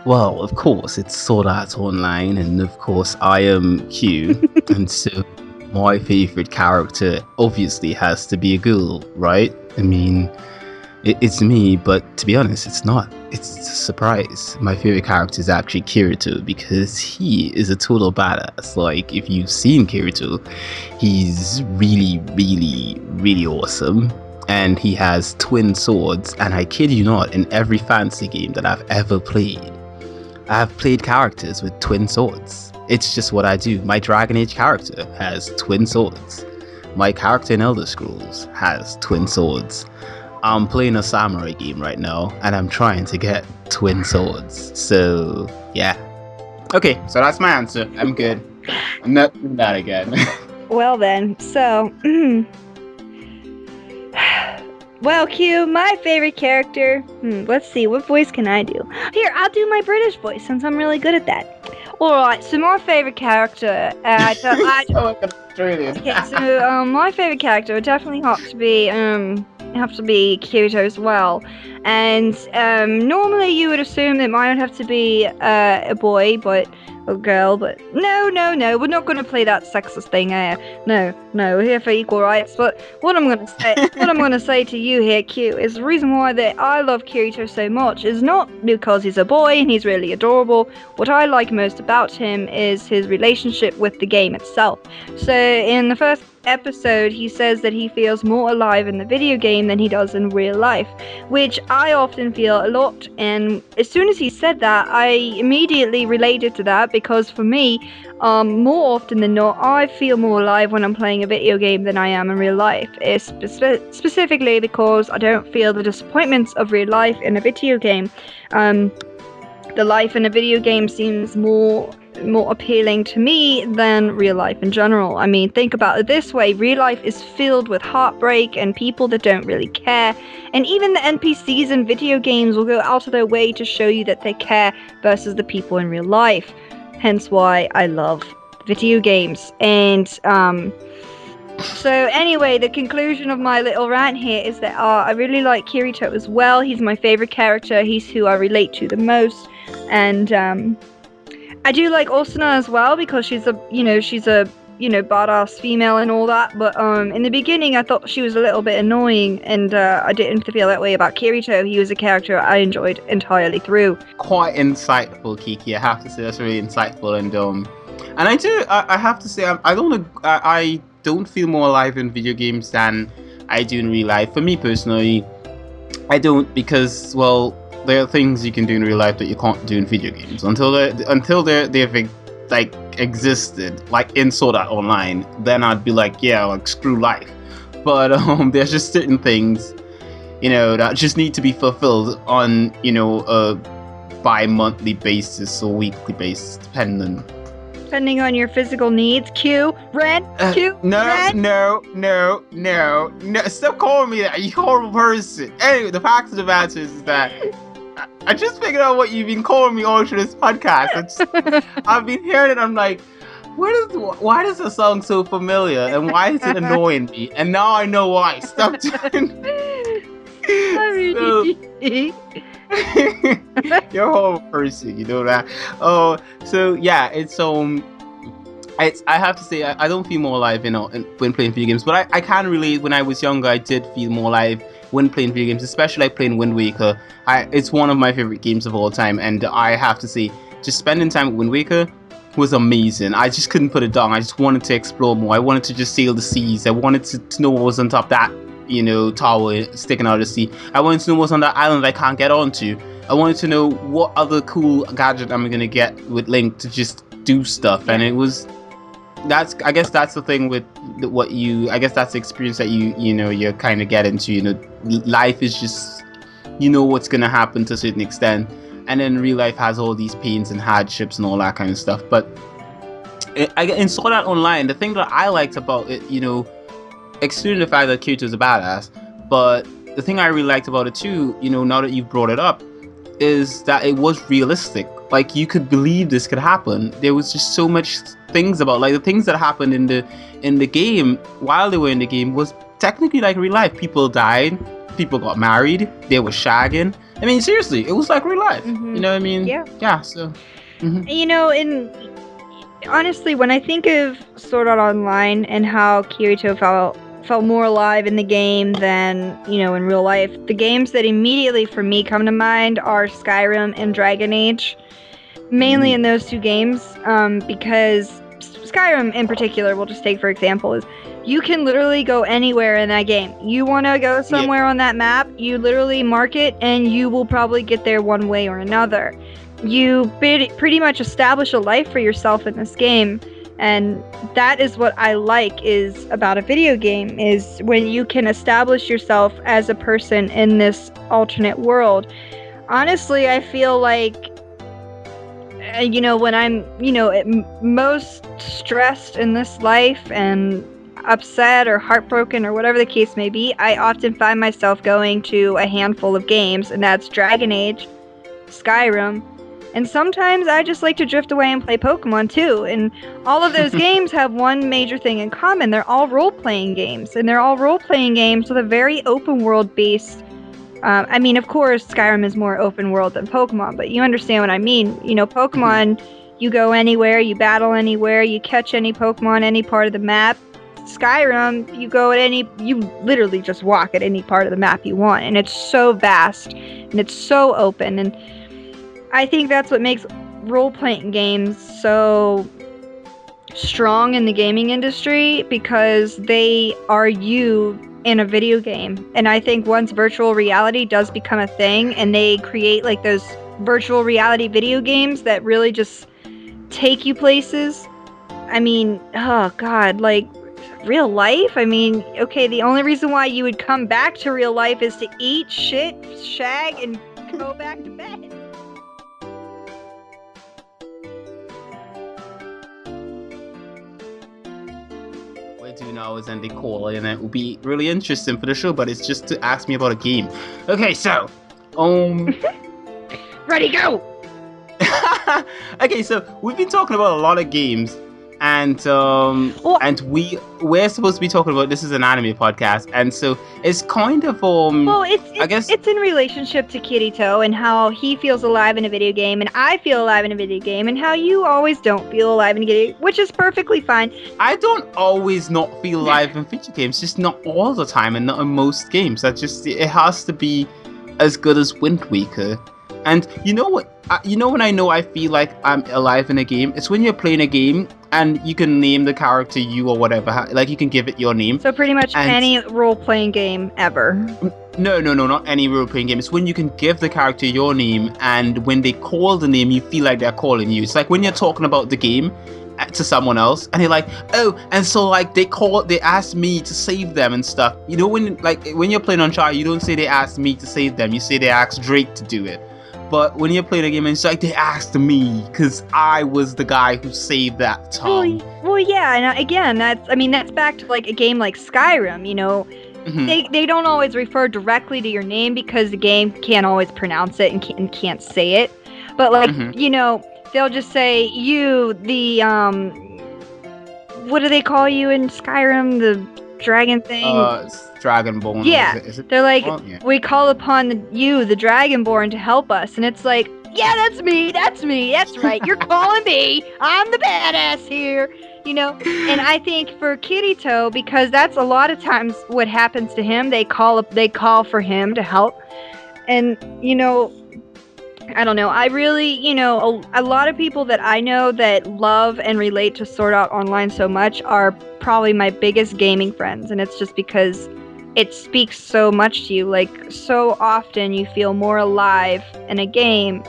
Well, of course, it's Sword Art Online, and of course, I am Q, and so my favorite character obviously has to be a girl, right? I mean, it's me, but to be honest, it's not. It's a surprise. My favorite character is actually Kirito, because he is a total badass. Like, if you've seen Kirito, he's really, really, really awesome. And he has twin swords, and I kid you not, in every fantasy game that I've ever played, I've played characters with twin swords. It's just what I do. My Dragon Age character has twin swords. My character in Elder Scrolls has twin swords. I'm playing a samurai game right now, and I'm trying to get twin swords. So, yeah. Okay, so that's my answer. I'm good. I'm not doing that again. Well then, so... Well, Q, my favorite character... let's see, what voice can I do? Here, I'll do my British voice, since I'm really good at that. Alright, so my favorite character... Australian. Okay, so my favorite character would definitely have to be Kirito as well. And normally you would assume that mine would have to be a boy, but... a girl, but no, we're not going to play that sexist thing. No, we're here for equal rights. But what I'm going to say to you here, Q, is the reason why that I love Kirito so much is not because he's a boy and he's really adorable. What I like most about him is his relationship with the game itself. So in the first episode, he says that he feels more alive in the video game than he does in real life, which I often feel a lot. And as soon as he said that, I immediately related to that, because for me, more often than not, I feel more alive when I'm playing a video game than I am in real life. It's specifically because I don't feel the disappointments of real life in a video game. The life in a video game seems more appealing to me than real life in general. I mean, think about it this way. Real life is filled with heartbreak and people that don't really care. And even the NPCs in video games will go out of their way to show you that they care versus the people in real life. Hence why I love video games. And So anyway, the conclusion of my little rant here is that I really like Kirito as well. He's my favorite character. He's who I relate to the most, and I do like Osuna as well because she's a badass female and all that. But in the beginning, I thought she was a little bit annoying, and I didn't feel that way about Kirito. He was a character I enjoyed entirely through. Quite insightful, Kiki. I have to say that's really insightful, and I have to say I don't feel more alive in video games than I do in real life. For me personally, I don't, because, well, there are things you can do in real life that you can't do in video games until they've like existed, like in Sword Art Online. Then I'd be like, yeah, like screw life. But there's just certain things, that just need to be fulfilled on a bi-monthly basis or weekly basis, depending on your physical needs. Q, Red, Q, Red. No. Stop calling me that, you horrible person. Anyway, the fact of the matter is that I just figured out what you've been calling me all through this podcast. I've been hearing it. I'm like, why does the song so familiar, and why is it annoying me? And now I know why. Stop doing. You're a horrible person, you know that. Oh, so yeah, I have to say I don't feel more alive, when playing video games. But I can relate. When I was younger, I did feel more alive when playing video games, especially like playing Wind Waker. It's one of my favorite games of all time, and I have to say, just spending time with Wind Waker was amazing. I just couldn't put it down. I just wanted to explore more. I wanted to just sail the seas. I wanted to know what was on top of that, tower sticking out of the sea. I wanted to know what's on that island that I can't get onto. I wanted to know what other cool gadget I'm gonna get with Link to just do stuff, and I guess that's the thing with I guess that's the experience that you kind of get into. Life is just, what's gonna happen to a certain extent, and then real life has all these pains and hardships and all that kind of stuff. But in Sword Art Online, the thing that I liked about it, excluding the fact that Kirito's a badass, but the thing I really liked about it too, now that you've brought it up, is that it was realistic. Like, you could believe this could happen. There was just so much things about, like, the things that happened in the game while they were in the game was technically like real life. People died, people got married, they were shagging. I mean, seriously, it was like real life. Mm-hmm. You know what I mean? Yeah. So. Mm-hmm. Honestly, when I think of Sword Art Online and how Kirito felt more alive in the game than, in real life, the games that immediately for me come to mind are Skyrim and Dragon Age. Mainly in those two games, because Skyrim in particular, we'll just take for example, is you can literally go anywhere in that game. You want to go somewhere on that map, you literally mark it, and you will probably get there one way or another. You pretty much establish a life for yourself in this game, and that is what I like is about a video game, is when you can establish yourself as a person in this alternate world. Honestly, I feel like when I'm, most stressed in this life and upset or heartbroken or whatever the case may be, I often find myself going to a handful of games, and that's Dragon Age, Skyrim, and sometimes I just like to drift away and play Pokemon too. And all of those games have one major thing in common. They're all role-playing games, and they're all role-playing games with a very open world based. Of course, Skyrim is more open world than Pokemon, but you understand what I mean. Pokemon, you go anywhere, you battle anywhere, you catch any Pokemon, any part of the map. Skyrim, you literally just walk at any part of the map you want, and it's so vast, and it's so open, and I think that's what makes role-playing games so strong in the gaming industry, because they are you in a video game. And I think once virtual reality does become a thing, and they create like those virtual reality video games that really just take you places, oh god, like real life, okay, the only reason why you would come back to real life is to eat, shit, shag, and go back to bed. Do now is end the call, and it will be really interesting for the show, but it's just to ask me about a game. Okay, so ready, go. Okay, so we've been talking about a lot of games, Well, and we're supposed to be talking about, this is an anime podcast, and so it's kind of well, I guess it's in relationship to Kirito and how he feels alive in a video game, and I feel alive in a video game, and how you always don't feel alive in a video game, which is perfectly fine. I don't always not feel alive in video games, just not all the time and not in most games. It has to be as good as Wind Waker. And you know what? You know when I know I feel like I'm alive in a game? It's when you're playing a game and you can name the character you or whatever. Like you can give it your name. So pretty much any role-playing game ever. No, not any role-playing game. It's when you can give the character your name, and when they call the name, you feel like they're calling you. It's like when you're talking about the game to someone else, and they're like, oh, and so like they asked me to save them and stuff. You know, when you're playing Uncharted, you don't say they asked me to save them. You say they asked Drake to do it. But when you're playing a game, it's like they asked me because I was the guy who saved that Tom. Well, yeah, and again, that's back to like a game like Skyrim. You know, they don't always refer directly to your name because the game can't always pronounce it and can't say it. But like you know, they'll just say you what do they call you in Skyrim? The dragon thing. Dragonborn. Yeah, is it? They're like, yeah. We call upon the Dragonborn, to help us, and it's like, yeah, that's me, that's right, you're calling me, I'm the badass here, you know. And I think for Kirito, because that's a lot of times what happens to him, they call for him to help, and you know, I don't know. I really, you know, a lot of people that I know that love and relate to Sword Art Online so much are probably my biggest gaming friends, and it's just because it speaks so much to you. Like, so often you feel more alive in a game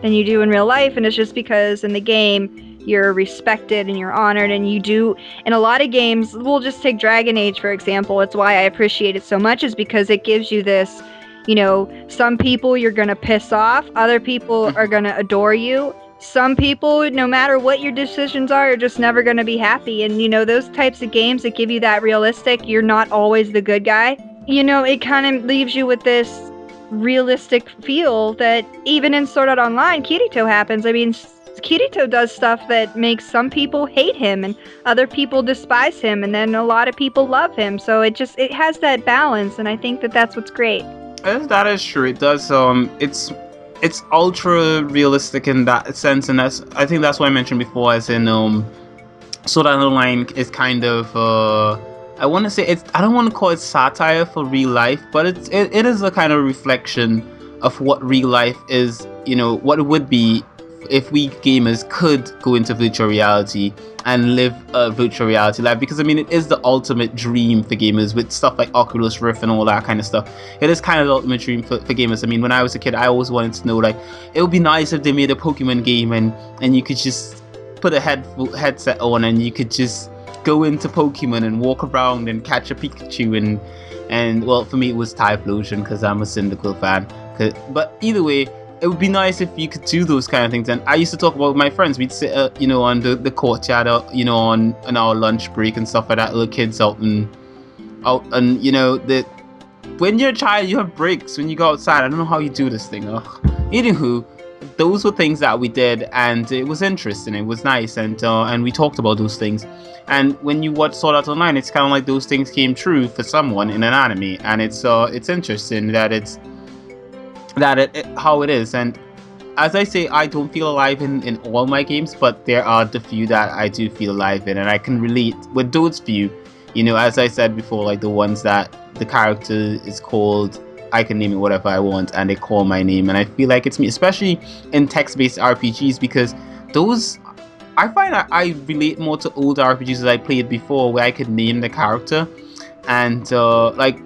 than you do in real life, and it's just because in the game you're respected and you're honored, and you do, in a lot of games, we'll just take Dragon Age for example, it's why I appreciate it so much, is because it gives you this, you know, some people you're gonna piss off, other people are gonna adore you, some people, no matter what your decisions are just never gonna be happy. And you know, those types of games that give you that realistic, you're not always the good guy, you know, it kind of leaves you with this realistic feel that even in Sword Art Online, Kirito happens. I mean, Kirito does stuff that makes some people hate him and other people despise him, and then a lot of people love him, so it has that balance, and I think that's what's great. That is true. It does. It's ultra realistic in that sense, and I think that's what I mentioned before. As in, Sword Art Online is kind of I want to say I don't want to call it satire for real life, but it is a kind of reflection of what real life is. You know, what it would be if we gamers could go into virtual reality and live a virtual reality life, because I mean, it is the ultimate dream for gamers with stuff like Oculus Rift and all that kind of stuff. It is kind of the ultimate dream for gamers. I mean, when I was a kid, I always wanted to know, like, it would be nice if they made a Pokemon game and you could just put a headset on and you could just go into Pokemon and walk around and catch a Pikachu and well, for me it was Typhlosion because I'm a Cyndaquil fan. But either way, it would be nice if you could do those kind of things. And I used to talk about with my friends. We'd sit, you know, on the courtyard, you know, on our lunch break and stuff like that. Little kids out and you know, when you're a child, you have breaks when you go outside. I don't know how you do this thing. Anywho, those were things that we did, and it was interesting. It was nice, and we talked about those things. And when you watch Sword Art Online, it's kind of like those things came true for someone in an anime, and it's interesting that it's how it is. And as I say, I don't feel alive in all my games, but there are the few that I do feel alive in, and I can relate with those few. You know, as I said before, like the ones that the character is called, I can name it whatever I want, and they call my name, and I feel like it's me, especially in text-based RPGs, because those, I find I relate more to older RPGs that I played before, where I could name the character, and like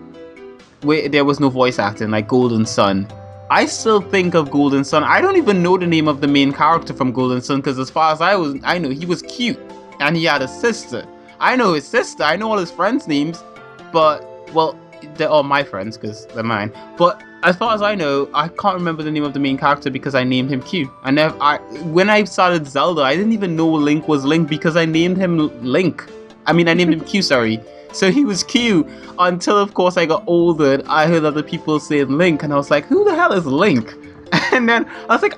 where there was no voice acting, like Golden Sun. I still think of Golden Sun. I don't even know the name of the main character from Golden Sun, because as far as I know, he was cute and he had a sister. I know his sister. I know all his friends' names, but well, they're all my friends because they're mine. But as far as I know, I can't remember the name of the main character because I named him Q. When I started Zelda, I didn't even know Link was Link because I named him Link. I mean, I named him Q. Sorry. So he was Q until, of course, I got older and I heard other people saying Link, and I was like, who the hell is Link? And then I was like,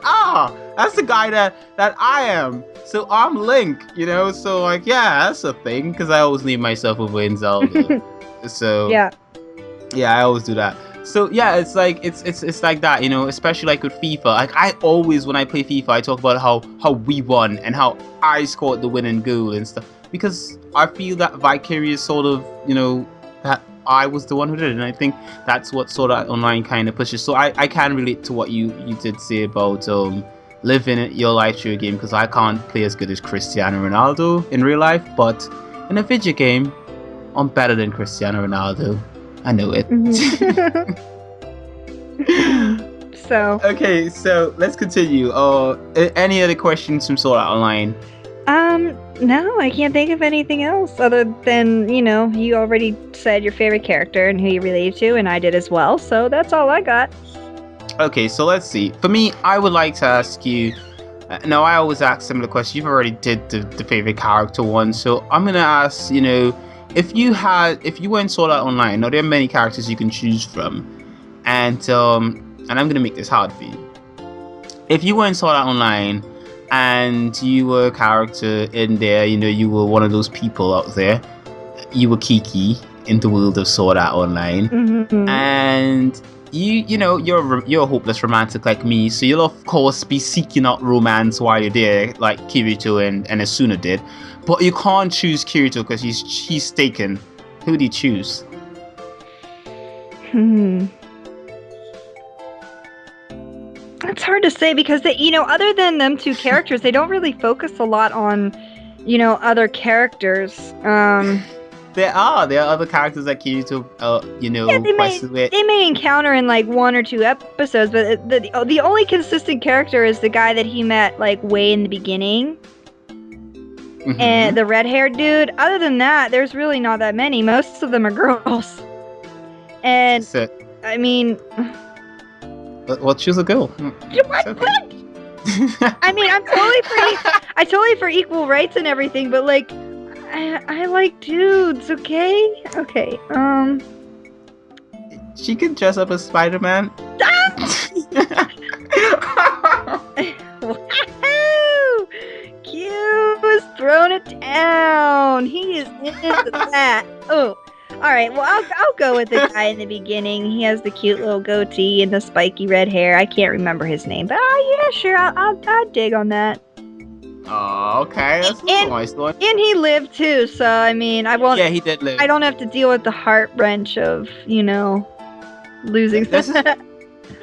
That's the guy that I am. So I'm Link, you know. So like, yeah, that's a thing because I always leave myself over in Zelda. So Yeah. I always do that. So yeah, it's like it's like that, you know. Especially like with FIFA. Like I always when I play FIFA, I talk about how we won and how I scored the winning goal and stuff because I feel that vicarious sort of, you know, that I was the one who did it, and I think that's what Sword Art Online kind of pushes. So I can relate to what you did say about living your life through a game because I can't play as good as Cristiano Ronaldo in real life, but in a video game, I'm better than Cristiano Ronaldo. I know it. So. Okay, so let's continue. Any other questions from Sword Art Online? No, I can't think of anything else other than, you know, you already said your favorite character and who you relate to, and I did as well, so that's all I got. Okay, so let's see. For me, I would like to ask you, no, I always ask similar questions. You've already did the favorite character one, so I'm gonna ask, you know, if you were in Sword Art Online, now there are many characters you can choose from, and I'm gonna make this hard for you. If you were in Sword Art Online, and you were a character in there, you know, you were one of those people out there. You were Kiki in the world of Sword Art Online, and you know you're a hopeless romantic like me, so you'll of course be seeking out romance while you're there, like Kirito and Asuna did. But you can't choose Kirito because he's taken. Who do you choose? It's hard to say because they, you know, other than them two characters, they don't really focus a lot on, you know, other characters. There are other characters that Kirito, you know, yeah, they may encounter in like 1 or 2 episodes, but the only consistent character is the guy that he met like way in the beginning, and the red-haired dude. Other than that, there's really not that many. Most of them are girls, and so, I mean. Well, choose a girl. What? I mean, I'm totally for equal rights and everything, but like, I like dudes. Okay. She can dress up as Spider-Man. Woohoo! Q has thrown it down. He is into that. Oh. Alright, well, I'll go with the guy in the beginning. He has the cute little goatee and the spiky red hair. I can't remember his name, but yeah, sure, I'll dig on that. Oh, okay, that's a nice one. And he lived too, so I mean, I won't. Yeah, he did live. I don't have to deal with the heart wrench of, you know, losing.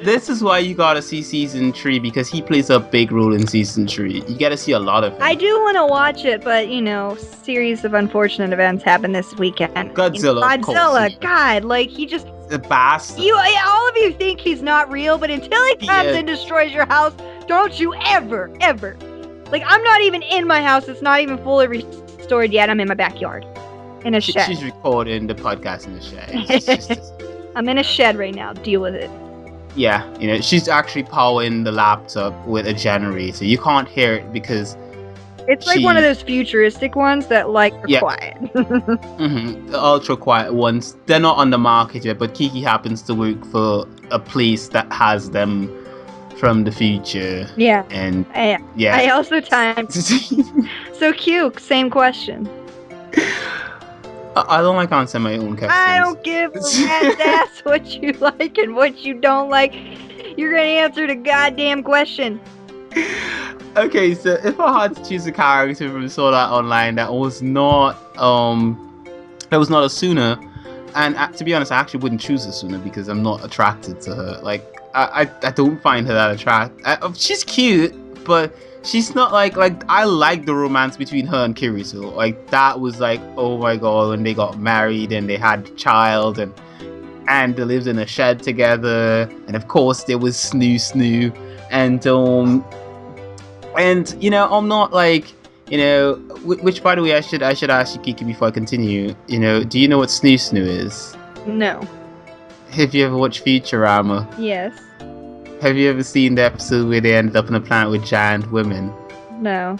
This is why you gotta see season 3 because he plays a big role in season 3. You gotta see a lot of him. I do want to watch it, but you know, series of unfortunate events happened this weekend. Godzilla, God, like he just the bastard. All of you think he's not real, but until he comes and destroys your house, don't you ever. Like I'm not even in my house. It's not even fully restored yet. I'm in my backyard, in a shed. She's recording the podcast in the shed. I'm in a shed right now. Deal with it. Yeah, you know, she's actually powering the laptop with a generator. You can't hear it because it's like one of those futuristic ones that like are quiet. The ultra quiet ones. They're not on the market yet, but Kiki happens to work for a place that has them from the future. Yeah. And I also timed. So cute. Same question. I don't like answering my own questions. I don't give a rat's ass what you like and what you don't like. You're gonna answer the goddamn question. Okay, so if I had to choose a character from Sword Art Online that was not Asuna, and to be honest, I actually wouldn't choose Asuna because I'm not attracted to her. Like I don't find her that attractive. She's cute, but she's not like I like the romance between her and Kirito. Like that was like, oh my god, when they got married and they had a child and they lived in a shed together, and of course there was Snoo and you know, I'm not like, you know, which by the way I should ask you, Kiki, before I continue. You know, do you know what Snoo is? No. Have you ever watched Futurama? Yes. Have you ever seen the episode where they ended up on a planet with giant women? No.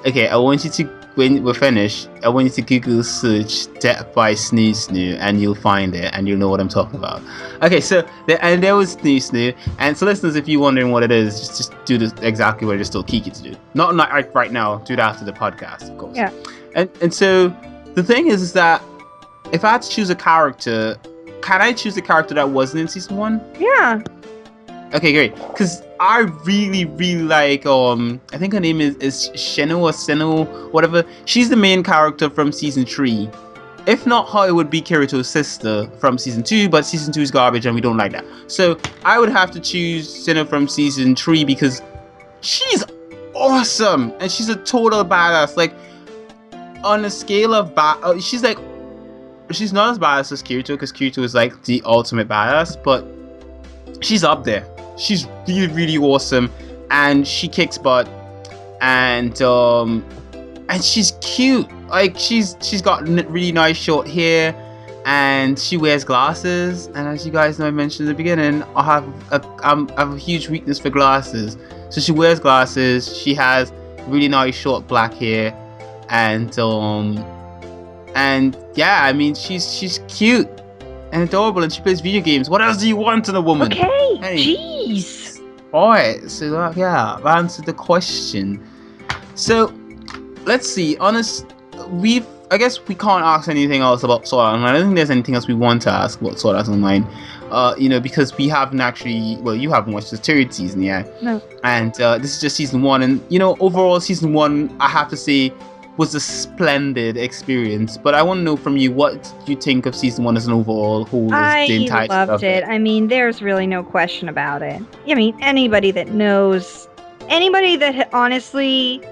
Okay, I want you to when we're finished, I want you to Google search Death by Snoo Snoo and you'll find it and you'll know what I'm talking about. Okay, so there was Snoo Snoo, and so listeners, if you're wondering what it is, just do this exactly what I just told Kiki to do. Not right now, do it after the podcast, of course. Yeah. And so the thing is that if I had to choose a character, can I choose a character that wasn't in season 1? Yeah. Okay, great. Because I really, really like, I think her name is Sheno or Seno, whatever. She's the main character from season 3. If not her, it would be Kirito's sister from season 2, but season 2 is garbage and we don't like that. So I would have to choose Seno from season 3 because she's awesome and she's a total badass. Like, on a scale of she's not as badass as Kirito, because Kirito is like the ultimate badass, but she's up there. She's really, really awesome, and she kicks butt, and she's cute. Like, she's got really nice short hair, and she wears glasses. And as you guys know, I mentioned at the beginning, I have a huge weakness for glasses. So she wears glasses. She has really nice short black hair, and yeah, I mean, she's cute and adorable, and she plays video games. What else do you want in a woman? Okay, hey. Jeez. Alright, so yeah, I've answered the question. So let's see. I guess we can't ask anything else about Sword Art Online. I don't think there's anything else we want to ask about Sword Art Online. Because we haven't actually. Well, you haven't watched the third season yet. No. And this is just season 1, and overall season 1, I have to say, was a splendid experience. But I want to know from you, what you think of season 1 as an overall whole. I loved it. I mean, there's really no question about it. I mean, anybody that honestly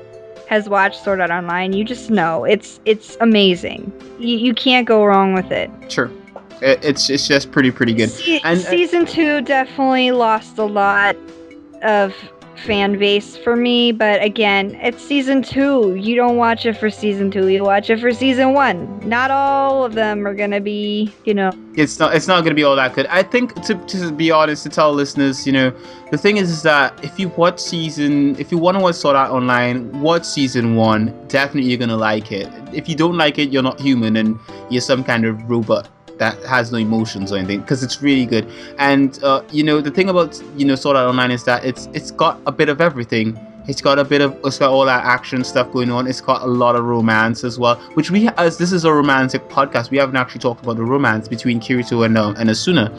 has watched Sword Art Online, you just know it's amazing. You can't go wrong with it. Sure. It's just pretty good. And season 2 definitely lost a lot of fan base for me, but again, it's season 2. You don't watch it for season 2, you watch it for season 1. Not all of them are gonna be, it's not gonna be all that good. I think, to be honest, to tell listeners, the thing is that if you want to watch Sword Art Online, watch season 1. Definitely you're gonna like it. If you don't like it, you're not human and you're some kind of robot that has no emotions or anything, because it's really good. And the thing about Sword Art Online is that it's got a bit of everything. It's got all that action stuff going on. It's got a lot of romance as well, which as this is a romantic podcast, we haven't actually talked about the romance between Kirito and Asuna,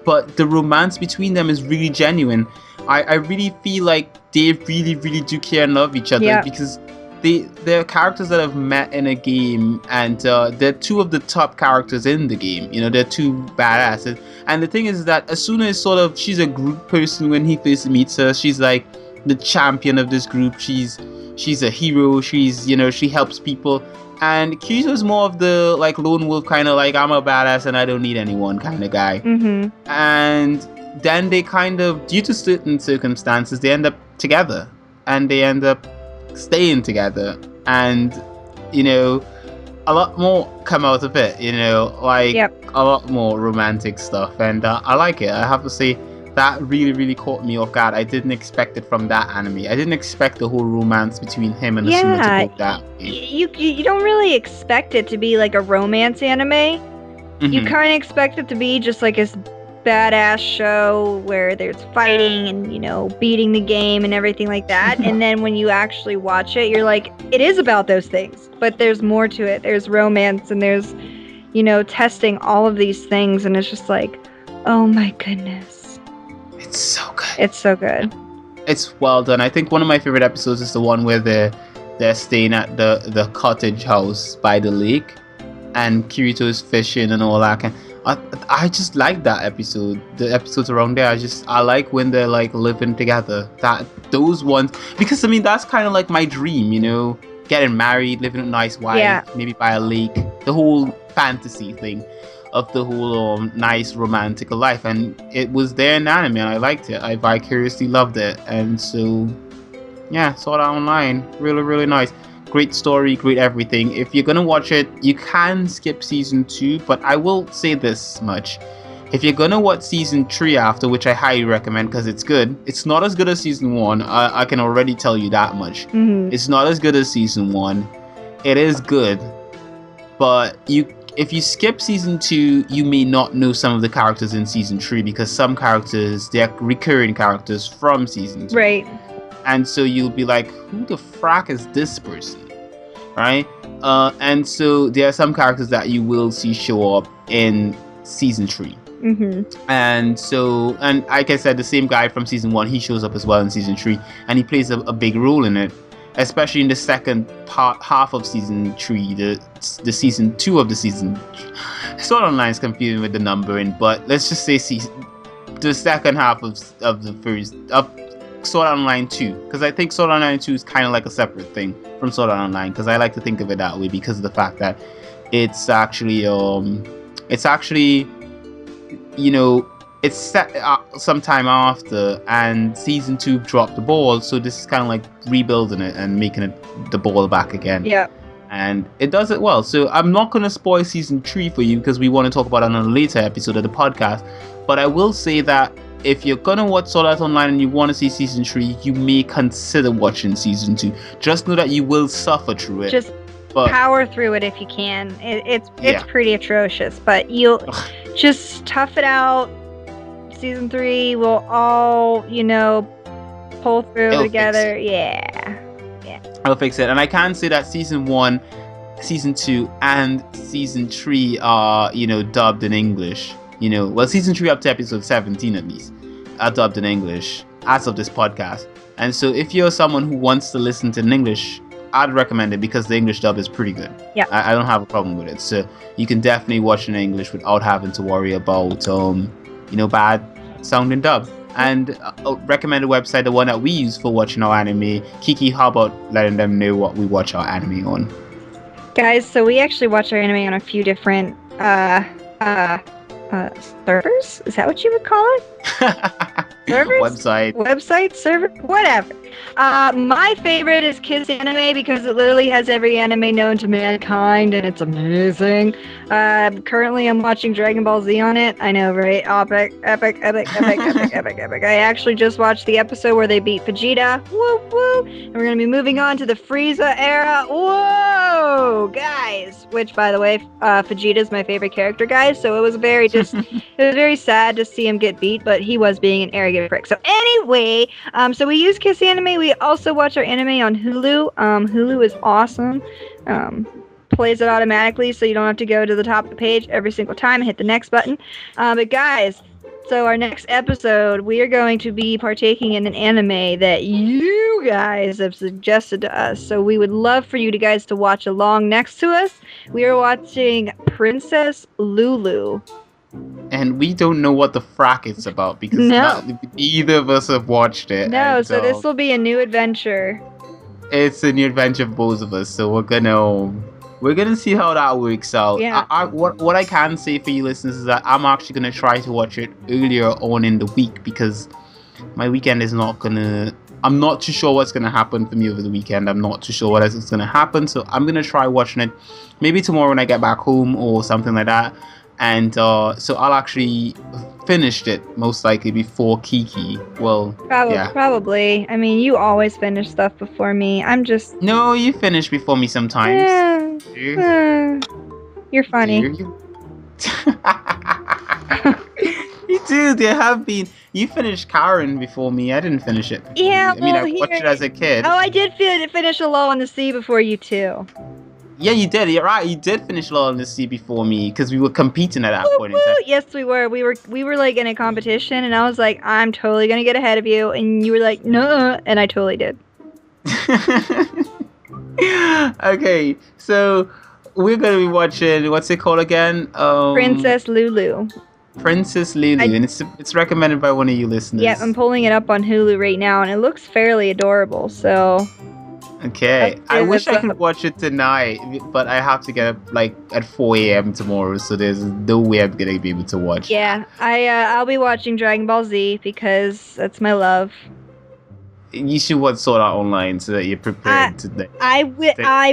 but the romance between them is really genuine. I really feel like they really, really do care and love each other, because they're characters that have met in a game, and they're two of the top characters in the game. They're two badasses. And the thing is that Asuna is she's a group person. When he first meets her, she's like the champion of this group. She's a hero. She's, she helps people. And Kirito is more of the like lone wolf, kind of like, I'm a badass and I don't need anyone kind of guy. Mm-hmm. And then they kind of, due to certain circumstances, they end up together, and they end up staying together, and a lot more come out of it, a lot more romantic stuff, and I like it. I have to say that really, really caught me off guard. I didn't expect it from that anime. I didn't expect the whole romance between him and Asuna to go that way. You don't really expect it to be like a romance anime. Mm-hmm. You kind of expect it to be just like a badass show where there's fighting and beating the game and everything like that. And then when you actually watch it, you're like, it is about those things, but there's more to it. There's romance, and there's testing all of these things, and it's just like, oh my goodness, it's so good. It's so good. It's well done. I think one of my favorite episodes is the one where they're staying at the cottage house by the lake, and Kirito is fishing and all that. I just like that episode. The episodes around there, I like when they're like living together. Those ones, because I mean, that's kind of like my dream, getting married, living a nice wife, maybe by a lake. The whole fantasy thing of the whole nice romantic life, and it was there in anime, and I liked it. I vicariously loved it, and so yeah, Sword Art Online, really, really nice. Great story, great everything. If you're gonna watch it, you can skip season 2, but I will say this much. If you're gonna watch season 3 after, which I highly recommend because it's good, it's not as good as season 1. I can already tell you that much. Mm-hmm. It's not as good as season 1. It is good, but if you skip season 2, you may not know some of the characters in season 3 because some characters, they're recurring characters from season 2. Right. And so you'll be like, who the frack is this person? Right? And so there are some characters that you will see show up in season 3. Mm-hmm. And like I said, the same guy from season 1, he shows up as well in season 3, and he plays a big role in it, especially in the second half of season 3, the season 2 of the season. Sword Online is confusing with the numbering, but let's just say the second half of the first of Sword Online 2, because I think Sword Online 2 is kind of like a separate thing from Sword Online, because I like to think of it that way because of the fact that it's actually it's set sometime after, and season 2 dropped the ball, so this is kind of like rebuilding it and making it the ball back again. Yeah. And it does it well. So I'm not going to spoil season 3 for you because we want to talk about it on a later episode of the podcast. But I will say that if you're going to watch Sword Art Online and you want to see season 3, you may consider watching season 2. Just know that you will suffer through it. Just power through it if you can. It's pretty atrocious, but you'll just tough it out. Season 3 will all, pull through together. Yeah. I'll fix it. And I can say that season 1, season 2, and season 3 are, dubbed in English. Season 3 up to episode 17 at least are dubbed in English as of this podcast. And so if you're someone who wants to listen to in English, I'd recommend it because the English dub is pretty good. Yeah. I don't have a problem with it. So you can definitely watch in English without having to worry about, bad sounding dub. And recommend a website, the one that we use for watching our anime. Kiki, how about letting them know what we watch our anime on? Guys, so we actually watch our anime on a few different servers? Is that what you would call it? Servers? Website, server, whatever. My favorite is Kiss Anime because it literally has every anime known to mankind and it's amazing. Currently I'm watching Dragon Ball Z on it. I know, right? Epic. I actually just watched the episode where they beat Vegeta. Whoop whoop. And we're going to be moving on to the Frieza era. Whoa, guys. Which, by the way, Vegeta is my favorite character, guys. So it was very sad to see him get beat, but he was being an arrogant prick. So anyway, so we use Kiss Anime. We also watch our anime on Hulu. Hulu is awesome. Plays it automatically, so you don't have to go to the top of the page every single time and hit the next button. But guys, so our next episode, we are going to be partaking in an anime that you guys have suggested to us. So we would love for you guys to watch along next to us. We are watching Princess Lulu. And we don't know what the frack it's about because neither of us have watched it. No, so this will be a new adventure. It's a new adventure for both of us, so we're gonna see how that works out. Yeah. What I can say for you listeners is that I'm actually gonna try to watch it earlier on in the week because my weekend is not gonna. I'm not too sure what's gonna happen for me over the weekend. I'm not too sure what else is gonna happen, so I'm gonna try watching it maybe tomorrow when I get back home or something like that. And so I'll actually finish it most likely before Kiki. Well, probably. I mean, you always finish stuff before me. I'm just... No, you finish before me sometimes. You're funny. You do. There have been... You finished Karen before me. I didn't finish it. Yeah, I watched it as a kid. Oh, I did finish Alone in the Sea before you too. Yeah, you did. You're right. You did finish Law in the Sea before me because we were competing at that point in time. Yes, we were. We were like in a competition, and I was like, I'm totally gonna get ahead of you, and you were like, no, and I totally did. Okay, so we're gonna be watching. What's it called again? Princess Lulu. Princess Lulu, and it's recommended by one of you listeners. Yeah, I'm pulling it up on Hulu right now, and it looks fairly adorable. So. Okay, I wish I could watch it tonight, but I have to get up like at 4 a.m. tomorrow, so there's no way I'm gonna be able to watch. Yeah, I'll be watching Dragon Ball Z because that's my love. You should watch Sword Art Online so that you're prepared today. I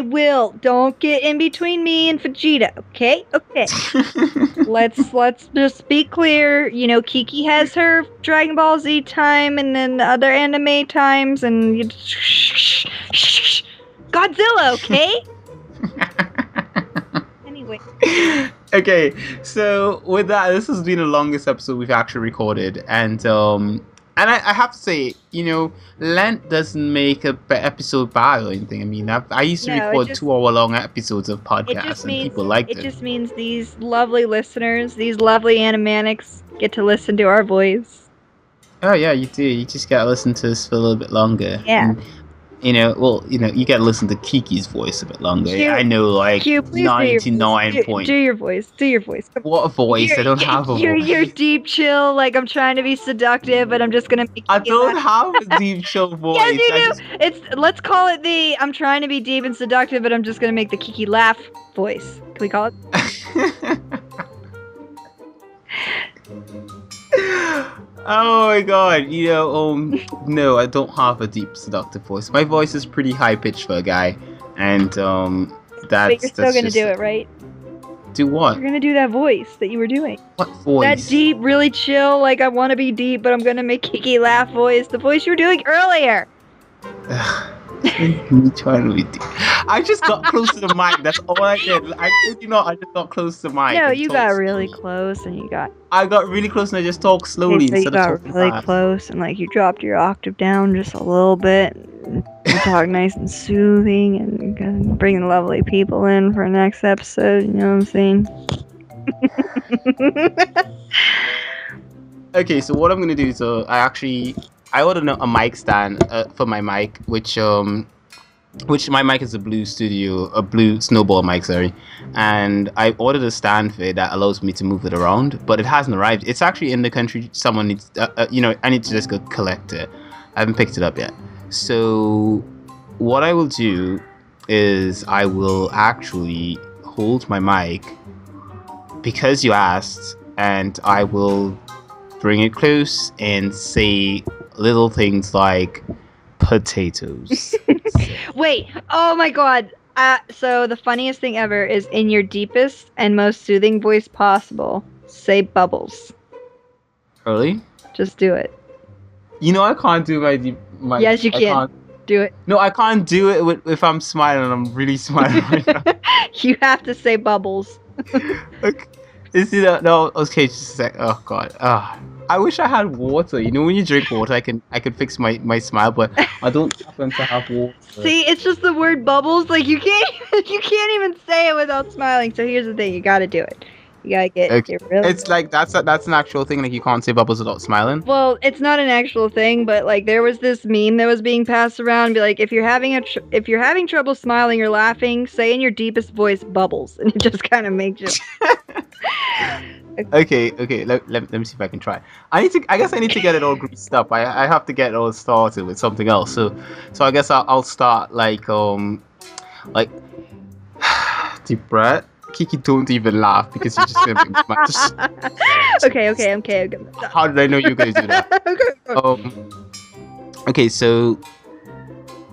will. Don't get in between me and Vegeta, okay? Okay. Let's just be clear. Kiki has her Dragon Ball Z time, and then the other anime times, and Godzilla, okay? Anyway. Okay, so with that, this has been the longest episode we've actually recorded, and I have to say, Lent doesn't make a episode bad or anything. I mean, I used to record 2-hour-long episodes of podcasts, and people liked it. It just means these lovely listeners, these lovely Animanics, get to listen to our voice. Oh yeah, you do. You just gotta listen to us for a little bit longer. Yeah. And, you gotta listen to Kiki's voice a bit longer. I know, like, 99 point. Do your voice. What a voice! I don't have a voice. You're deep chill, like I'm trying to be seductive, but I'm just gonna make I don't have a deep chill voice. Yes, you do! Let's call it the I'm trying to be deep and seductive, but I'm just gonna make the Kiki laugh voice. Can we call it? Oh my god, no, I don't have a deep seductive voice. My voice is pretty high pitched for a guy, and But you're still gonna do it, right? Do what? You're gonna do that voice that you were doing. What voice? That deep, really chill, like I want to be deep, but I'm gonna make Kiki laugh voice. The voice you were doing earlier. Me trying to be deep. I just got close to the mic. That's all I did. I kid you not. I just got close to the mic. No, you got really close, and you got. I got really close, and I just talked slowly. Okay, so you got really close, and like you dropped your octave down just a little bit. You talk nice and soothing, and bringing lovely people in for next episode. You know what I'm saying? Okay, so what I'm gonna do is I ordered a mic stand for my mic, which my mic is a Blue Snowball mic, sorry, and I ordered a stand for it that allows me to move it around, but it hasn't arrived. It's actually in the country. Someone needs, I need to just go collect it. I haven't picked it up yet. So what I will do is I will actually hold my mic because you asked, and I will bring it close and say little things like potatoes. Wait, oh my god. So the funniest thing ever is in your deepest and most soothing voice possible, say bubbles. Really? Just do it. I can't do my Yes, you can. Do it. No, I can't do it if I'm smiling. I'm really smiling right now. You have to say bubbles. Okay. No, okay, just a sec. Oh god. I wish I had water. When you drink water, I can fix my smile, but I don't happen to have water. See, it's just the word bubbles. Like you can't even say it without smiling. So here's the thing: you gotta do it. You gotta get really. It's like that's an actual thing. Like you can't say bubbles without smiling. Well, it's not an actual thing, but like there was this meme that was being passed around. Be like, if you're having trouble smiling or laughing, say in your deepest voice bubbles, and it just kind of makes you. Okay. Let me see if I can try. I guess I need to get it all greased up. I have to get it all started with something else. So I guess I'll start like deep breath. Kiki, don't even laugh because you're just gonna make me smile. Okay. How did I know you were gonna do that? Okay, so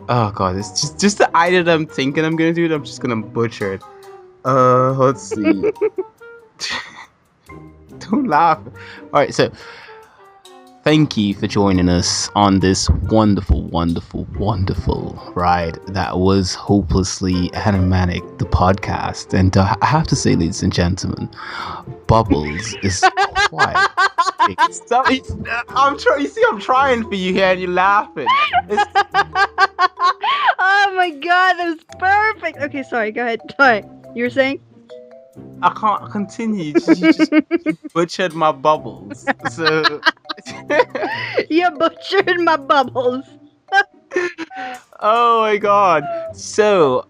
oh god, it's just the idea that I'm thinking I'm gonna do it. I'm just gonna butcher it. Let's see. Don't laugh. All right, so thank you for joining us on this wonderful ride that was Hopelessly Animanic, the podcast. And I have to say, ladies and gentlemen, Bubbles is quite big. Stop. I'm trying for you here and you're laughing. Oh my god, that was perfect. Okay, sorry, go ahead. Sorry. You were saying? I can't continue. You just butchered my bubbles. So you butchered my bubbles. Oh my god. So,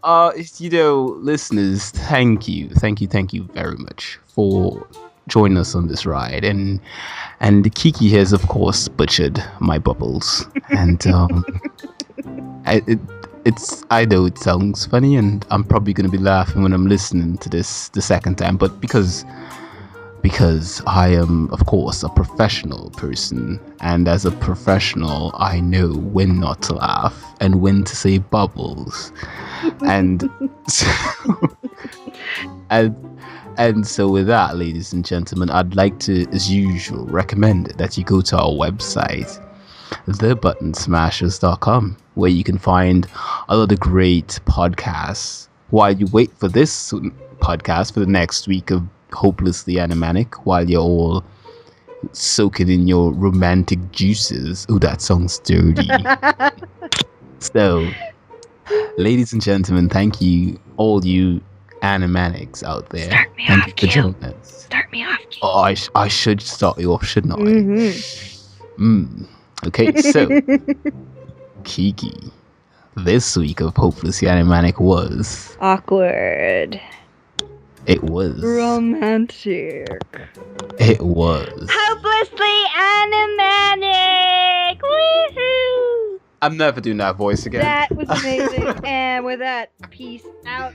listeners, thank you very much for joining us on this ride. And Kiki has, of course, butchered my bubbles. And I know it sounds funny, and I'm probably going to be laughing when I'm listening to this the second time, but because I am, of course, a professional person, and as a professional, I know when not to laugh and when to say bubbles, and so with that, ladies and gentlemen, I'd like to, as usual, recommend that you go to our website, thebuttonsmashers.com, where you can find a lot of great podcasts while you wait for this podcast for the next week of Hopelessly Animanic, while you're all soaking in your romantic juices. Oh, that sounds dirty. So, ladies and gentlemen, thank you, all you Animanics out there. Start me Thank off, you for Q. joining us. Start me off, Q. Oh, I should start you off, shouldn't I? Mm-hmm. Okay, so Kiki, this week of Hopelessly Animanic was Awkward. it was Romantic. it was Hopelessly Animanic! Woohoo! I'm never doing that voice again. That was amazing. And with that, peace out.